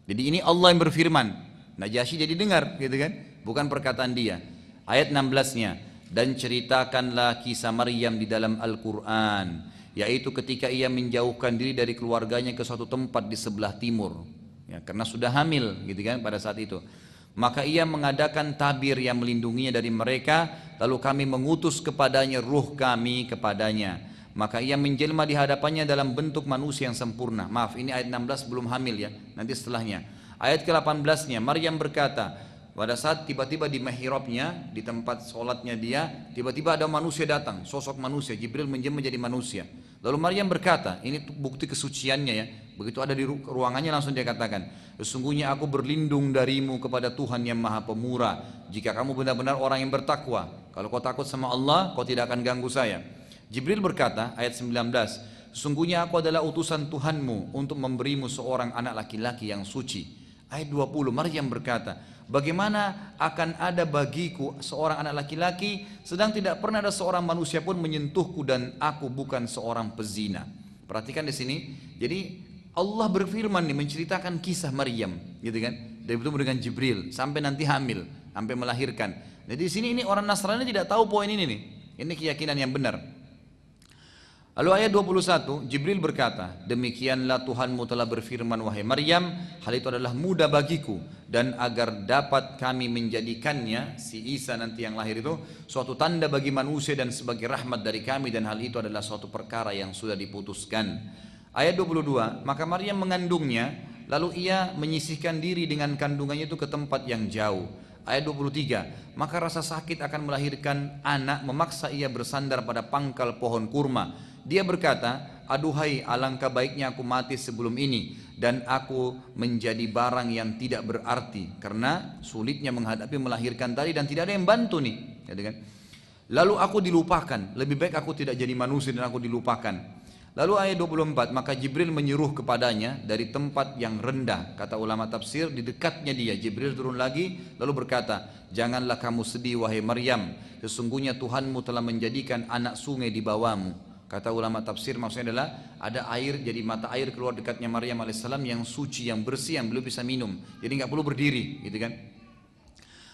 Jadi ini Allah yang berfirman. Najasyi jadi dengar, gitu kan? Bukan perkataan dia. Ayat 16-nya. Dan ceritakanlah kisah Maryam di dalam Al-Quran, yaitu ketika ia menjauhkan diri dari keluarganya ke suatu tempat di sebelah timur, ya, karena sudah hamil, gitu kan, pada saat itu. Maka ia mengadakan tabir yang melindunginya dari mereka, lalu kami mengutus kepadanya ruh kami kepadanya. Maka ia menjelma di hadapannya dalam bentuk manusia yang sempurna. Maaf, ini ayat 16 belum hamil ya, nanti setelahnya. Ayat ke-18-nya, Maryam berkata, pada saat tiba-tiba di mihrabnya, di tempat sholatnya dia, tiba-tiba ada manusia datang, sosok manusia, Jibril menjelma menjadi manusia. Lalu Maryam berkata, ini bukti kesuciannya ya, begitu ada di ruangannya langsung dia katakan, sesungguhnya aku berlindung darimu kepada Tuhan yang maha pemurah, jika kamu benar-benar orang yang bertakwa, kalau kau takut sama Allah, kau tidak akan ganggu saya. Jibril berkata, ayat 19, sesungguhnya aku adalah utusan Tuhanmu untuk memberimu seorang anak laki-laki yang suci. Ayat 20, Maryam berkata, bagaimana akan ada bagiku seorang anak laki-laki sedang tidak pernah ada seorang manusia pun menyentuhku dan aku bukan seorang pezina. Perhatikan di sini. Jadi Allah berfirman nih menceritakan kisah Maryam, gitu kan? Dari bertemu dengan Jibril sampai nanti hamil, sampai melahirkan. Jadi di sini ini orang Nasrani tidak tahu poin ini nih. Ini keyakinan yang benar. Lalu ayat 21, Jibril berkata, demikianlah Tuhanmu telah berfirman, wahai Maryam, hal itu adalah mudah bagiku, dan agar dapat kami menjadikannya, si Isa nanti yang lahir itu, suatu tanda bagi manusia dan sebagai rahmat dari kami, dan hal itu adalah suatu perkara yang sudah diputuskan. Ayat 22, maka Maryam mengandungnya, lalu ia menyisihkan diri dengan kandungannya itu ke tempat yang jauh. Ayat 23, maka rasa sakit akan melahirkan anak memaksa ia bersandar pada pangkal pohon kurma. Dia berkata, aduhai alangkah baiknya aku mati sebelum ini dan aku menjadi barang yang tidak berarti karena sulitnya menghadapi melahirkan tadi dan tidak ada yang bantu nih. Lalu aku dilupakan, lebih baik aku tidak jadi manusia dan aku dilupakan. Lalu ayat 24, maka Jibril menyuruh kepadanya dari tempat yang rendah. Kata ulama tafsir, di dekatnya dia, Jibril turun lagi lalu berkata, janganlah kamu sedih wahai Maryam, sesungguhnya Tuhanmu telah menjadikan anak sungai di bawahmu. Kata ulama tafsir maksudnya adalah ada air, jadi mata air keluar dekatnya Maryam alaihissalam yang suci, yang bersih, yang belum bisa minum. Jadi nggak perlu berdiri, gitu kan?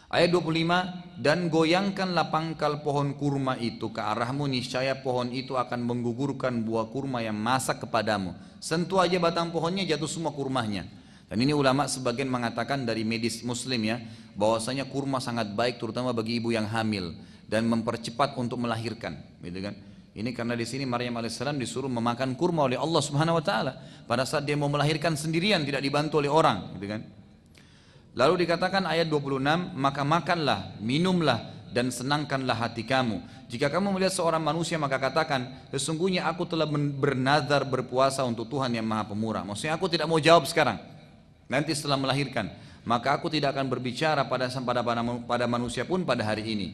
Ayat 25, dan goyangkanlah pangkal pohon kurma itu ke arahmu, niscaya pohon itu akan menggugurkan buah kurma yang masak kepadamu. Sentuh aja batang pohonnya, jatuh semua kurmanya. Dan ini ulama sebagian mengatakan dari medis muslim ya, bahwasanya kurma sangat baik terutama bagi ibu yang hamil dan mempercepat untuk melahirkan, gitu kan? Ini karena di sini Maryam alaihissalam disuruh memakan kurma oleh Allah Subhanahu wa taala pada saat dia mau melahirkan sendirian, tidak dibantu oleh orang, gitu kan? Lalu dikatakan ayat 26, maka makanlah, minumlah dan senangkanlah hati kamu. Jika kamu melihat seorang manusia maka katakan, sesungguhnya aku telah bernazar berpuasa untuk Tuhan yang Maha Pemurah. Maksudnya aku tidak mau jawab sekarang. Nanti setelah melahirkan, maka aku tidak akan berbicara pada manusia pun pada hari ini.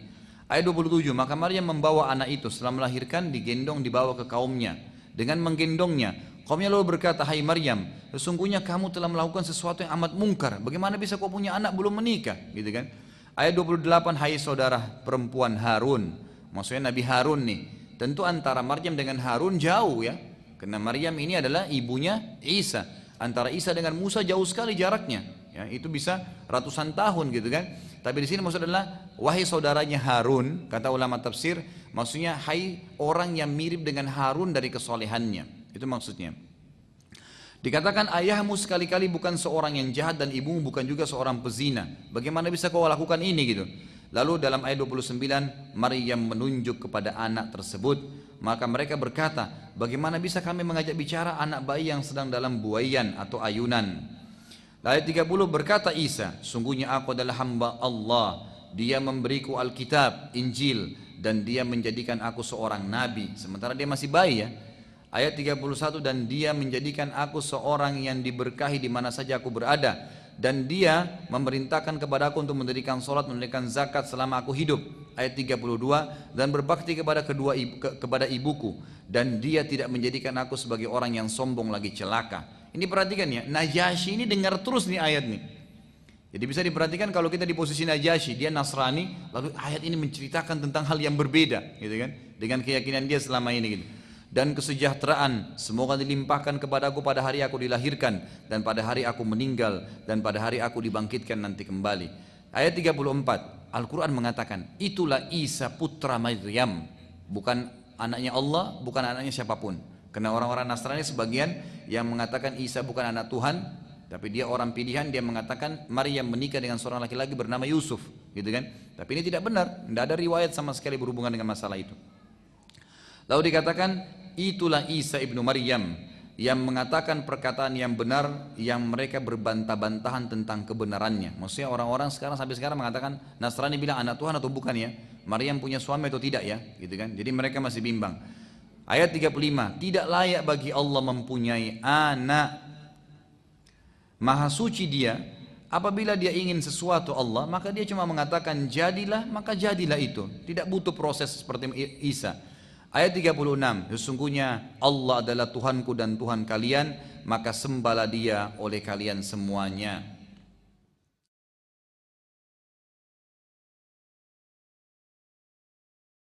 Ayat 27, maka Maryam membawa anak itu setelah melahirkan, digendong dibawa ke kaumnya. Dengan menggendongnya, kaumnya lalu berkata, hai Maryam, sesungguhnya kamu telah melakukan sesuatu yang amat mungkar. Bagaimana bisa kau punya anak belum menikah? Gitu kan? Ayat 28, hai saudara perempuan Harun. Maksudnya Nabi Harun nih. Tentu antara Maryam dengan Harun jauh ya. Karena Maryam ini adalah ibunya Isa. Antara Isa dengan Musa jauh sekali jaraknya. Ya, itu bisa ratusan tahun gitu kan. Tapi di sini maksudnya adalah wahai saudaranya Harun, kata ulama tafsir, maksudnya hai orang yang mirip dengan Harun dari kesolehannya. Itu maksudnya. Dikatakan ayahmu sekali-kali bukan seorang yang jahat dan ibumu bukan juga seorang pezina. Bagaimana bisa kau lakukan ini gitu? Lalu dalam ayat 29 Maryam menunjuk kepada anak tersebut, maka mereka berkata, bagaimana bisa kami mengajak bicara anak bayi yang sedang dalam buaian atau ayunan? Ayat 30 berkata Isa, sungguhnya aku adalah hamba Allah, dia memberiku Alkitab, Injil, dan dia menjadikan aku seorang nabi. Sementara dia masih bayi ya. Ayat 31, dan dia menjadikan aku seorang yang diberkahi di mana saja aku berada, dan dia memerintahkan kepada aku untuk mendirikan sholat, menunaikan zakat selama aku hidup. Ayat 32, dan berbakti kepada ibuku, dan dia tidak menjadikan aku sebagai orang yang sombong lagi celaka. Ini perhatikan ya, Najasyi ini dengar terus nih ayat nih. Jadi bisa diperhatikan kalau kita di posisi Najasyi, dia Nasrani, lalu ayat ini menceritakan tentang hal yang berbeda, gitu kan? Dengan keyakinan dia selama ini gitu. Dan kesejahteraan semoga dilimpahkan kepadaku pada hari aku dilahirkan dan pada hari aku meninggal dan pada hari aku dibangkitkan nanti kembali. Ayat 34, Al-Quran mengatakan, itulah Isa putra Maryam, bukan anaknya Allah, bukan anaknya siapapun. Karena orang-orang Nasrani sebagian yang mengatakan Isa bukan anak Tuhan, tapi dia orang pilihan, dia mengatakan Maryam menikah dengan seorang laki-laki bernama Yusuf, gitu kan? Tapi ini tidak benar, tidak ada riwayat sama sekali berhubungan dengan masalah itu. Lalu dikatakan itulah Isa ibnu Maryam yang mengatakan perkataan yang benar yang mereka berbantah-bantahan tentang kebenarannya. Maksudnya orang-orang sekarang sampai sekarang mengatakan Nasrani bilang anak Tuhan atau bukan ya, Maryam punya suami atau tidak ya, gitu kan. Jadi mereka masih bimbang. Ayat 35, tidak layak bagi Allah mempunyai anak. Maha suci dia, apabila dia ingin sesuatu Allah, maka dia cuma mengatakan jadilah, maka jadilah itu. Tidak butuh proses seperti Isa. Ayat 36, sesungguhnya Allah adalah Tuhanku dan Tuhan kalian, maka sembahlah dia oleh kalian semuanya.